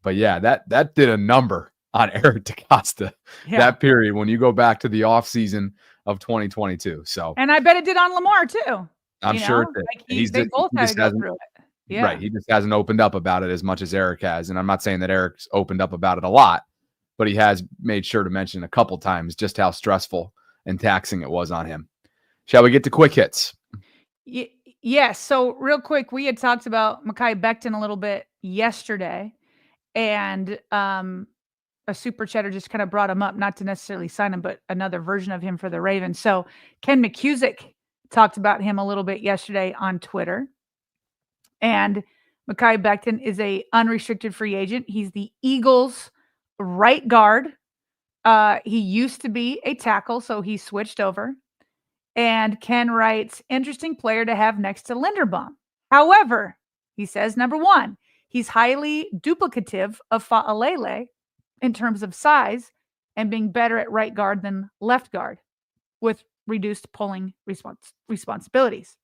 But yeah, that did a number on Eric DaCosta, that period, when you go back to the offseason of 2022. So, and I bet it did on Lamar too. I'm sure it did. Like they both had to go through it. Yeah. Right. He just hasn't opened up about it as much as Eric has. And I'm not saying that Eric's opened up about it a lot, but he has made sure to mention a couple times just how stressful and taxing it was on him. Shall we get to quick hits? Yes. So real quick, we had talked about Mekhi Becton a little bit yesterday, and a super chatter just kind of brought him up, not to necessarily sign him, but another version of him for the Ravens. So Ken McCusick talked about him a little bit yesterday on Twitter. And Mekhi Becton is a unrestricted free agent. He's the Eagles' right guard. He used to be a tackle, so he switched over. And Ken writes, interesting player to have next to Linderbaum. However, he says, number one, he's highly duplicative of Fa'alele in terms of size and being better at right guard than left guard with reduced pulling responsibilities.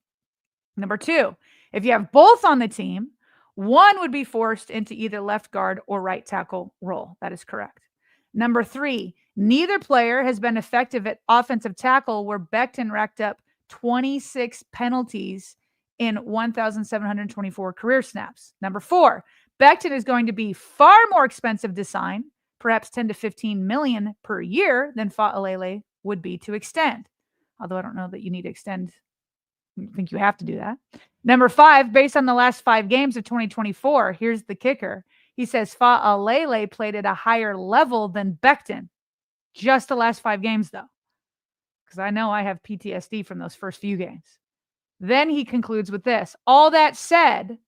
Number two, if you have both on the team, one would be forced into either left guard or right tackle role. That is correct. Number three, neither player has been effective at offensive tackle, where Becton racked up 26 penalties in 1,724 career snaps. Number four, Becton is going to be far more expensive to sign, perhaps 10 to 15 million per year, than Fa'alele would be to extend. Although I don't know that you need to extend. I think you have to do that. Number five, based on the last 5 games of 2024, here's the kicker. He says Fa'alele played at a higher level than Becton. Just the last 5 games, though, because I know I have PTSD from those first few games. Then he concludes with this. All that said,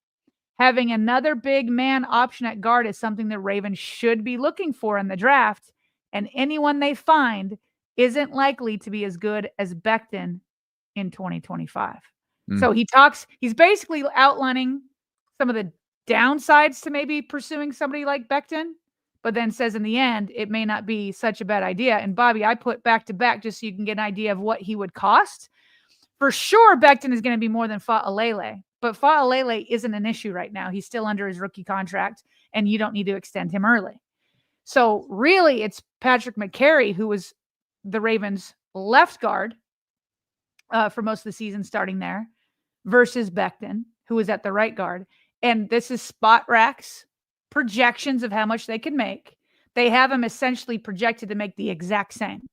having another big man option at guard is something the Ravens should be looking for in the draft, and anyone they find isn't likely to be as good as Becton in 2025. So he's basically outlining some of the downsides to maybe pursuing somebody like Becton, but then says in the end, it may not be such a bad idea. And Bobby, I put back to back just so you can get an idea of what he would cost. For sure, Becton is going to be more than Fa'alele, but Fa'alele isn't an issue right now. He's still under his rookie contract, and you don't need to extend him early. So really, it's Patrick McCary, who was the Ravens' left guard, for most of the season starting there, versus Becton, who was at the right guard. And this is Spot Rack's projections of how much they can make. They have him essentially projected to make the exact same.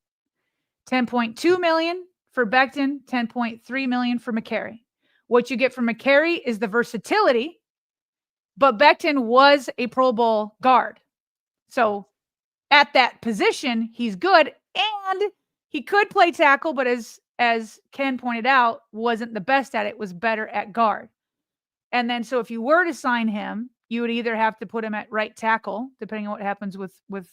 $10.2 million for Becton, $10.3 million for McCary. What you get from McCary is the versatility, but Becton was a Pro Bowl guard. So at that position, he's good, and he could play tackle, but as Ken pointed out, wasn't the best at it, was better at guard. And then so if you were to sign him, you would either have to put him at right tackle, depending on what happens with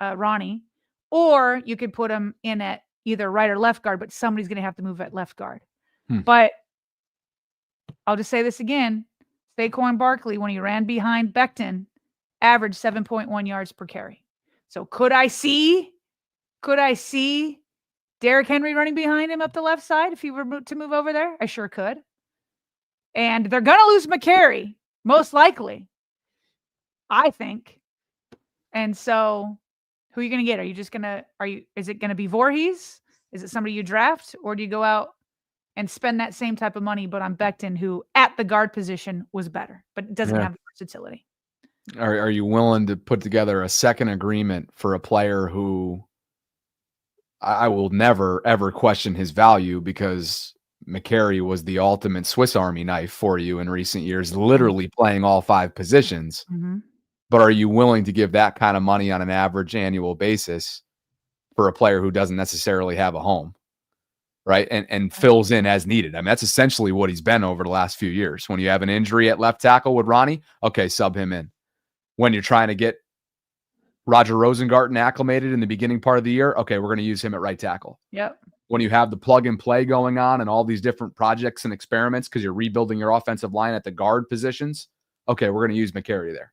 Ronnie, or you could put him in at either right or left guard, but somebody's going to have to move at left guard. But I'll just say this again. Saquon Barkley, when he ran behind Becton, averaged 7.1 yards per carry. So could I see Derrick Henry running behind him up the left side if he were to move over there? I sure could. And they're going to lose McCary, most likely, I think. And so who are you going to get? Is it going to be Voorhees? Is it somebody you draft? Or do you go out and spend that same type of money, but on Becton, who at the guard position was better, but doesn't have the versatility? Are you willing to put together a second agreement for a player who I will never, ever question his value, because McCary was the ultimate Swiss Army knife for you in recent years, literally playing all 5 positions. But are you willing to give that kind of money on an average annual basis for a player who doesn't necessarily have a home, right? And fills in as needed. I mean, that's essentially what he's been over the last few years. When you have an injury at left tackle with Ronnie, okay, sub him in. When you're trying to get Roger Rosengarten acclimated in the beginning part of the year, okay, we're going to use him at right tackle. Yep. When you have the plug and play going on and all these different projects and experiments because you're rebuilding your offensive line at the guard positions, okay, we're going to use McCary there.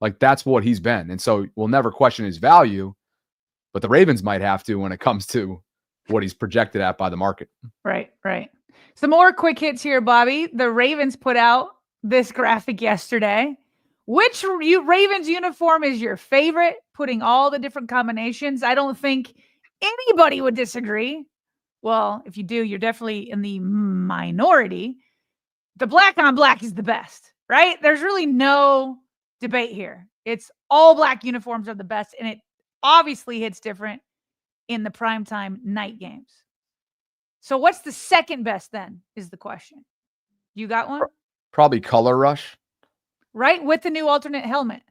Like, that's what he's been. And so we'll never question his value, but the Ravens might have to when it comes to what he's projected at by the market. Right. Some more quick hits here, Bobby. The Ravens put out this graphic yesterday. Which Ravens uniform is your favorite? Putting all the different combinations. I don't think anybody would disagree. Well, if you do, you're definitely in the minority. The black on black is the best, right? There's really no debate here. It's all black uniforms are the best, and it obviously hits different in the primetime night games. So what's the second best then is the question. You got one? Probably Color Rush. Right, with the new alternate helmet.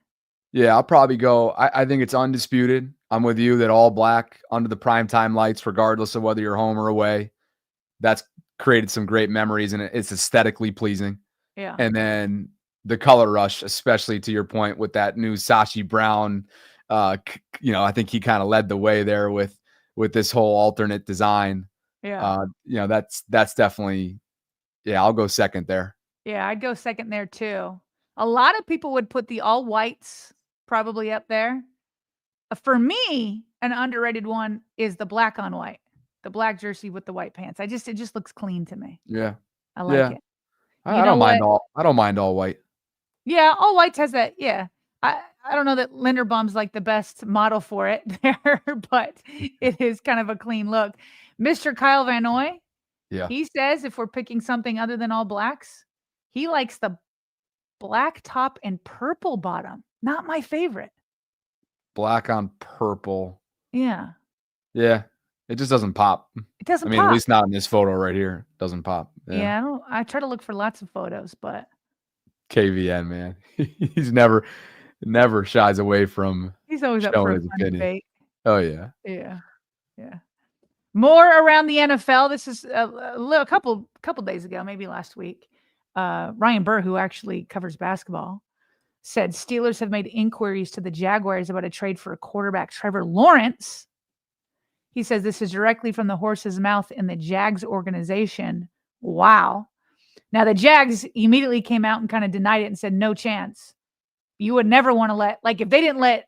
Yeah, I'll probably go. I think it's undisputed. I'm with you that all black under the primetime lights, regardless of whether you're home or away, that's created some great memories, and it's aesthetically pleasing. Yeah. And then the Color Rush, especially to your point with that new Sashi Brown, I think he kind of led the way there with this whole alternate design. Yeah. That's definitely, I'll go second there. Yeah, I'd go second there too. A lot of people would put the all whites probably up there. For me, an underrated one is the black on white, the black jersey with the white pants. It just looks clean to me. Yeah. I like it. I don't mind all white. Yeah, all whites has that. Yeah. I don't know that Linderbaum's like the best model for it there, but it is kind of a clean look. Mr. Kyle Van Noy, he says if we're picking something other than all blacks, he likes the black top and purple bottom. Not my favorite. Black on purple. Yeah. Yeah. It just doesn't pop. It doesn't pop. At least not in this photo right here. It doesn't pop. Yeah. I try to look for lots of photos, but KVN, man. He's never shies away from he's always up for a fun opinion. debate. Oh yeah. Yeah. More around the NFL. This is a couple days ago, maybe last week. Ryan Burr, who actually covers basketball, said Steelers have made inquiries to the Jaguars about a trade for a quarterback, Trevor Lawrence. He says this is directly from the horse's mouth in the Jags organization. Wow. Now the Jags immediately came out and kind of denied it and said, no chance. You would never want to let, like, if they didn't let,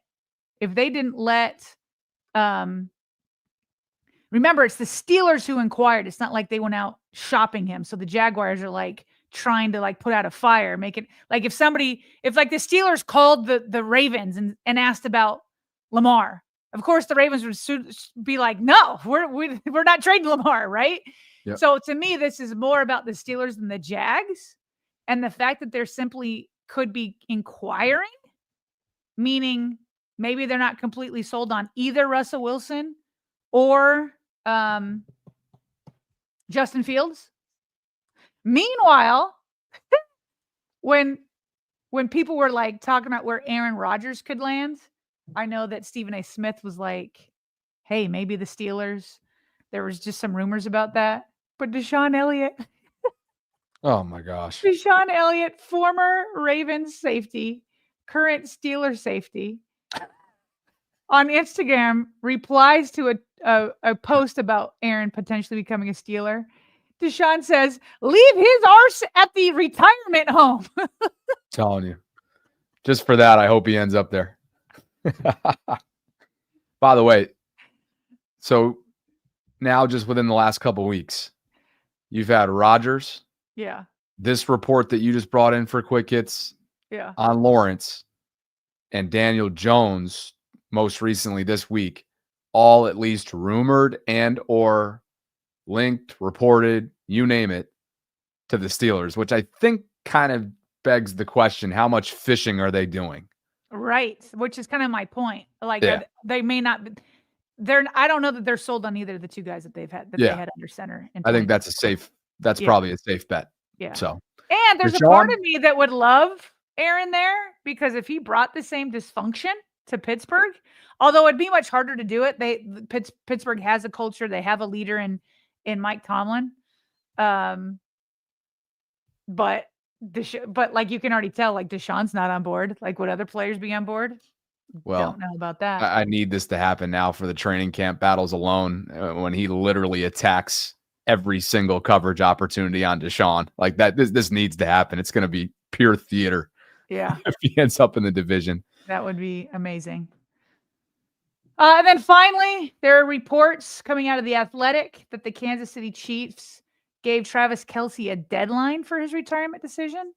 remember, it's the Steelers who inquired. It's not like they went out shopping him. So the Jaguars are like trying to like put out a fire, make it like if like the Steelers called the Ravens and asked about Lamar, Of course, the Ravens would be like, no, we're not trading Lamar, right? Yep. So to me, this is more about the Steelers than the Jags. And the fact that they're simply could be inquiring, meaning maybe they're not completely sold on either Russell Wilson or Justin Fields. Meanwhile, when people were like talking about where Aaron Rodgers could land, I know that Stephen A. Smith was like, hey, maybe the Steelers. There was just some rumors about that. But Deshaun Elliott, Oh my gosh. Deshaun Elliott, former Ravens safety, current Steelers safety, on Instagram replies to a post about Aaron potentially becoming a Steeler. Deshaun says, leave his arse at the retirement home. Telling you. Just for that, I hope he ends up there. By the way, so now just within the last couple of weeks, you've had Rodgers. Yeah. This report that you just brought in for Quick Hits on Lawrence and Daniel Jones most recently this week, all at least rumored and or linked, reported, you name it, to the Steelers, which I think kind of begs the question, how much fishing are they doing? Right, which is kind of my point. Like they may not I don't know that they're sold on either of the two guys that they've had they had under center. I think that's probably a safe bet. Yeah. So, and there's a part of me that would love Aaron there, because if he brought the same dysfunction to Pittsburgh, although it'd be much harder to do it, Pittsburgh has a culture, they have a leader in Mike Tomlin. But like you can already tell, like Deshaun's not on board. Like, would other players be on board? Well, don't know about that. I need this to happen now for the training camp battles alone, when he literally attacks every single coverage opportunity on Deshaun. Like that, this needs to happen. It's going to be pure theater. Yeah. If he ends up in the division. That would be amazing. And then finally, there are reports coming out of The Athletic that the Kansas City Chiefs gave Travis Kelce a deadline for his retirement decision,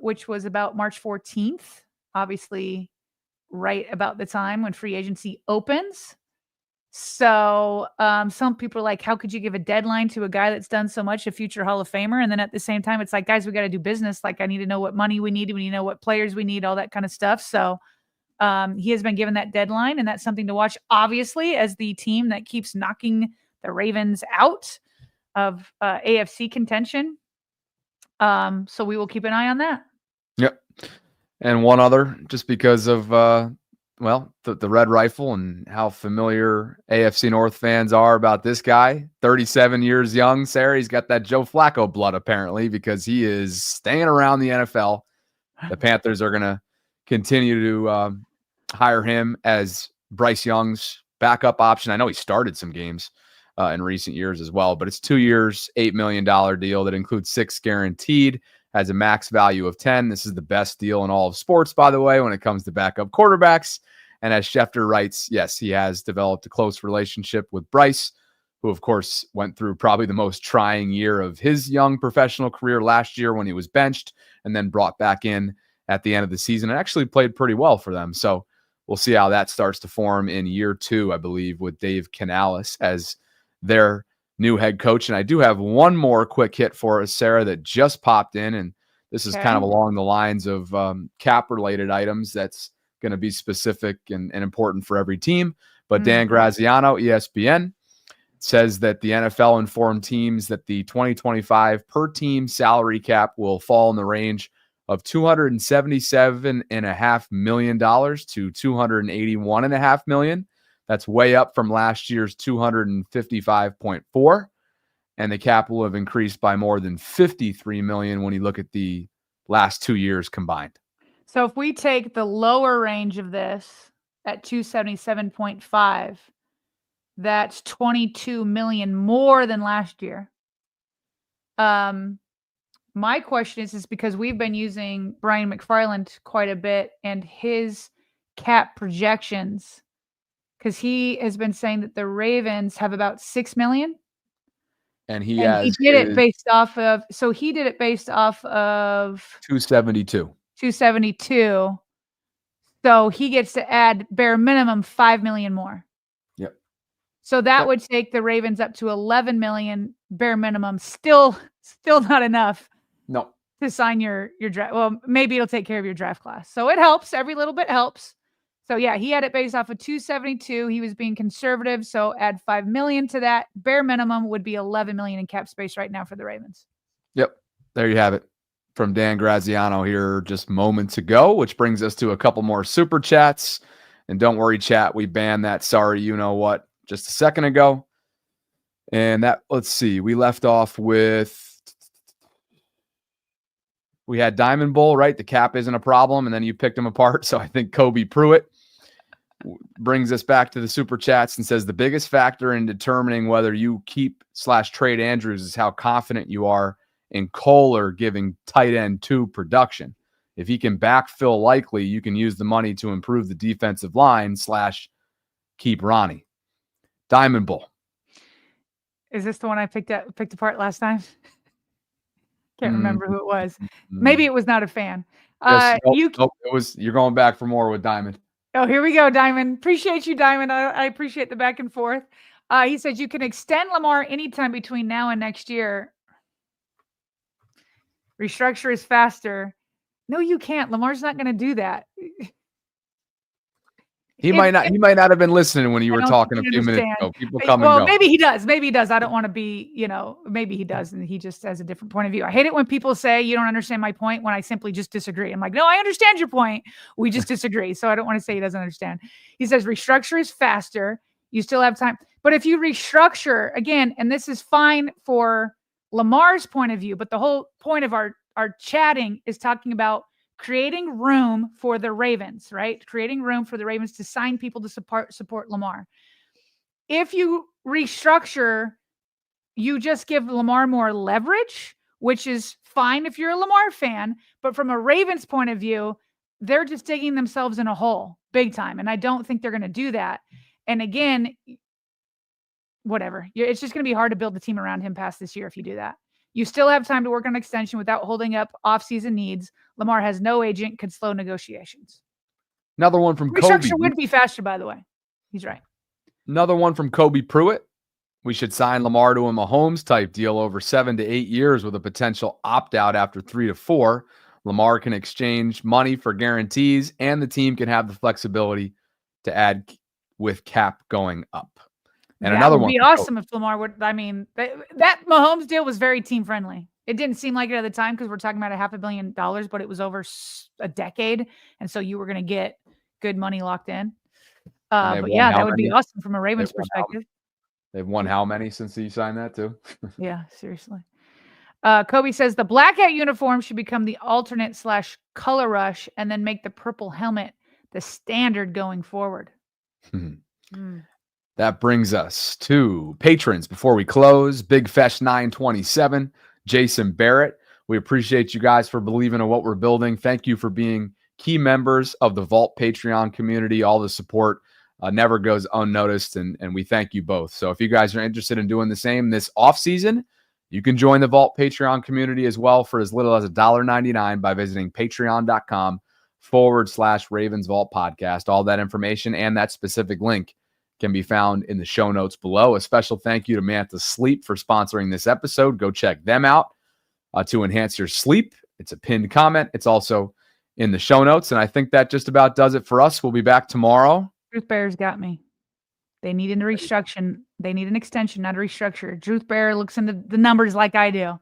which was about March 14th, obviously right about the time when free agency opens. So some people are like, how could you give a deadline to a guy that's done so much, a future Hall of Famer? And then at the same time, it's like, guys, we got to do business. Like, I need to know what money we need. We need to know what players we need, all that kind of stuff. So he has been given that deadline, and that's something to watch, obviously, as the team that keeps knocking the Ravens out of AFC contention. So we will keep an eye on that. Yep. And one other, just because of, the Red Rifle and how familiar AFC North fans are about this guy, 37 years young, Sarah. He's got that Joe Flacco blood, apparently, because he is staying around the NFL. The Panthers are going to continue to hire him as Bryce Young's backup option. I know he started some games in recent years as well, but it's 2 years, $8 million deal that includes 6 guaranteed, has a max value of 10. This is the best deal in all of sports, by the way, when it comes to backup quarterbacks. And as Schefter writes, yes, he has developed a close relationship with Bryce, who, of course, went through probably the most trying year of his young professional career last year when he was benched and then brought back in at the end of the season and actually played pretty well for them. So we'll see how that starts to form in year 2, I believe, with Dave Canales as their new head coach. And I do have one more quick hit for us, Sarah, that just popped in. And this is kind of along the lines of cap-related items that's going to be specific and important for every team. But Dan Graziano, ESPN, says that the NFL informed teams that the 2025 per-team salary cap will fall in the range of $277.5 million to $281.5 million. That's way up from last year's $255.4, and the cap will have increased by more than $53 million when you look at the last 2 years combined. So if we take the lower range of this at 277.5, that's 22 million more than last year. My question is because we've been using Brian McFarland quite a bit and his cap projections, because he has been saying that the Ravens have about 6 million. And he did it based off of 272. So he gets to add bare minimum 5 million more. Yep. So that would take the Ravens up to 11 million bare minimum. Still not enough No. to sign your draft. Well, maybe it'll take care of your draft class. So it helps. Every little bit helps. So yeah, he had it based off of 272. He was being conservative. So add 5 million to that. Bare minimum would be 11 million in cap space right now for the Ravens. Yep. There you have it. From Dan Graziano here just moments ago, which brings us to a couple more super chats. And don't worry, chat, we banned that sorry you know what just a second ago. And that, let's see, we left off with, we had Diamond Bull, right? The cap isn't a problem, and then you picked him apart. So I think Kobe Pruitt brings us back to the super chats and says the biggest factor in determining whether you keep/trade Andrews is how confident you are in Kohler giving tight end 2 production. If he can backfill Likely, you can use the money to improve the defensive line / keep Ronnie. Diamond Bull. Is this the one I picked apart last time? Can't remember who it was. Maybe it was not a fan. Yes, it was. You're going back for more with Diamond. Oh, here we go, Diamond. Appreciate you, Diamond. I appreciate the back and forth. He says you can extend Lamar anytime between now and next year. Restructure is faster. No, you can't. Lamar's not going to do that. He might not have been listening when you were talking a few minutes ago. People come and go. Maybe he does. Maybe he does. I don't want to be, maybe he does, and he just has a different point of view. I hate it when people say you don't understand my point when I simply just disagree. I'm like, no, I understand your point. We just disagree. So I don't want to say he doesn't understand. He says restructure is faster. You still have time. But if you restructure, again, and this is fine for Lamar's point of view, but the whole point of our chatting is talking about creating room for the Ravens, right? Creating room for the Ravens to sign people to support Lamar. If you restructure, you just give Lamar more leverage, which is fine if you're a Lamar fan. But from a Ravens point of view, they're just digging themselves in a hole big time. And I don't think they're going to do that. And again, whatever. It's just going to be hard to build the team around him past this year if you do that. You still have time to work on extension without holding up off-season needs. Lamar has no agent, could slow negotiations. Another one from Kobe. Restructure would be faster, by the way. He's right. Another one from Kobe Pruitt. We should sign Lamar to a Mahomes-type deal over 7 to 8 years with a potential opt-out after 3 to 4. Lamar can exchange money for guarantees, and the team can have the flexibility to add with cap going up. And another one would be awesome if Lamar would. I mean, that Mahomes deal was very team friendly. It didn't seem like it at the time because we're talking about $500 million, but it was over a decade, and so you were going to get good money locked in. But yeah, that would be awesome from a Ravens perspective. They've won how many since you signed that too? Yeah, seriously. Kobe says the blackout uniform should become the alternate /color rush, and then make the purple helmet the standard going forward. That brings us to patrons before we close. Big Fesh 927, Jason Barrett. We appreciate you guys for believing in what we're building. Thank you for being key members of the Vault Patreon community. All the support never goes unnoticed, and we thank you both. So if you guys are interested in doing the same this offseason, you can join the Vault Patreon community as well for as little as $1.99 by visiting patreon.com/RavensVault podcast. All that information and that specific link can be found in the show notes below. A special thank you to Manta Sleep for sponsoring this episode. Go check them out to enhance your sleep. It's a pinned comment. It's also in the show notes. And I think that just about does it for us. We'll be back tomorrow. Truth Bear's got me. They need a restructure. They need an extension, not a restructure. Truth Bear looks into the numbers like I do.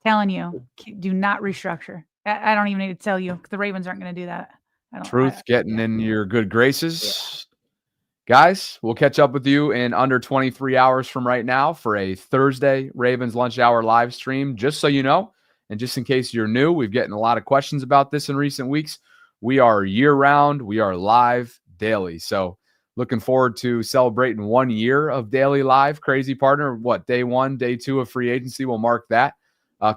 Telling you, do not restructure. I don't even need to tell you. The Ravens aren't going to do that. Truth getting in your good graces. Yeah. Guys, we'll catch up with you in under 23 hours from right now for a Thursday Ravens Lunch Hour live stream. Just so you know, and just in case you're new, we've gotten a lot of questions about this in recent weeks. We are year-round. We are live daily. So looking forward to celebrating 1 year of daily live. Crazy partner. Day 1, day 2 of free agency. We'll mark that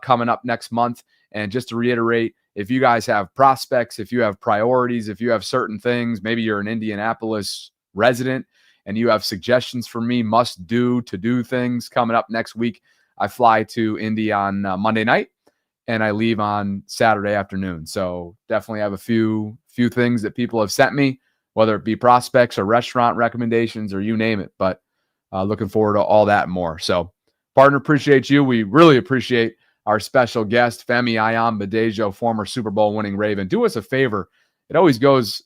coming up next month. And just to reiterate, if you guys have prospects, if you have priorities, if you have certain things, maybe you're an Indianapolis resident and you have suggestions for me, must do to do things coming up next week. I fly to Indy on Monday night, and I leave on Saturday afternoon. So definitely have a few things that people have sent me, whether it be prospects or restaurant recommendations or you name it. But looking forward to all that and more. So, partner, appreciate you. We really appreciate our special guest, Femi Ayanbadejo, former Super Bowl winning Raven. Do us a favor. It always goes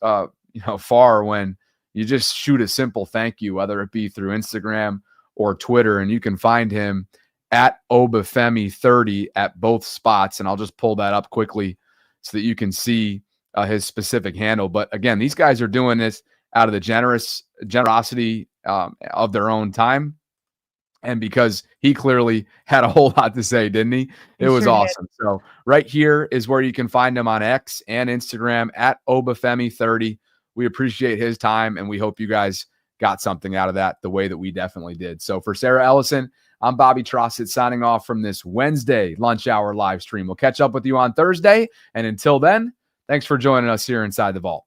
far when you just shoot a simple thank you, whether it be through Instagram or Twitter, and you can find him at Obafemi30 at both spots. And I'll just pull that up quickly so that you can see his specific handle. But again, these guys are doing this out of the generosity of their own time. And because he clearly had a whole lot to say, didn't he? It was awesome. So right here is where you can find him on X and Instagram at Obafemi30. We appreciate his time, and we hope you guys got something out of that the way that we definitely did. So for Sarah Ellison, I'm Bobby Trossett signing off from this Wednesday lunch hour live stream. We'll catch up with you on Thursday. And until then, thanks for joining us here inside the vault.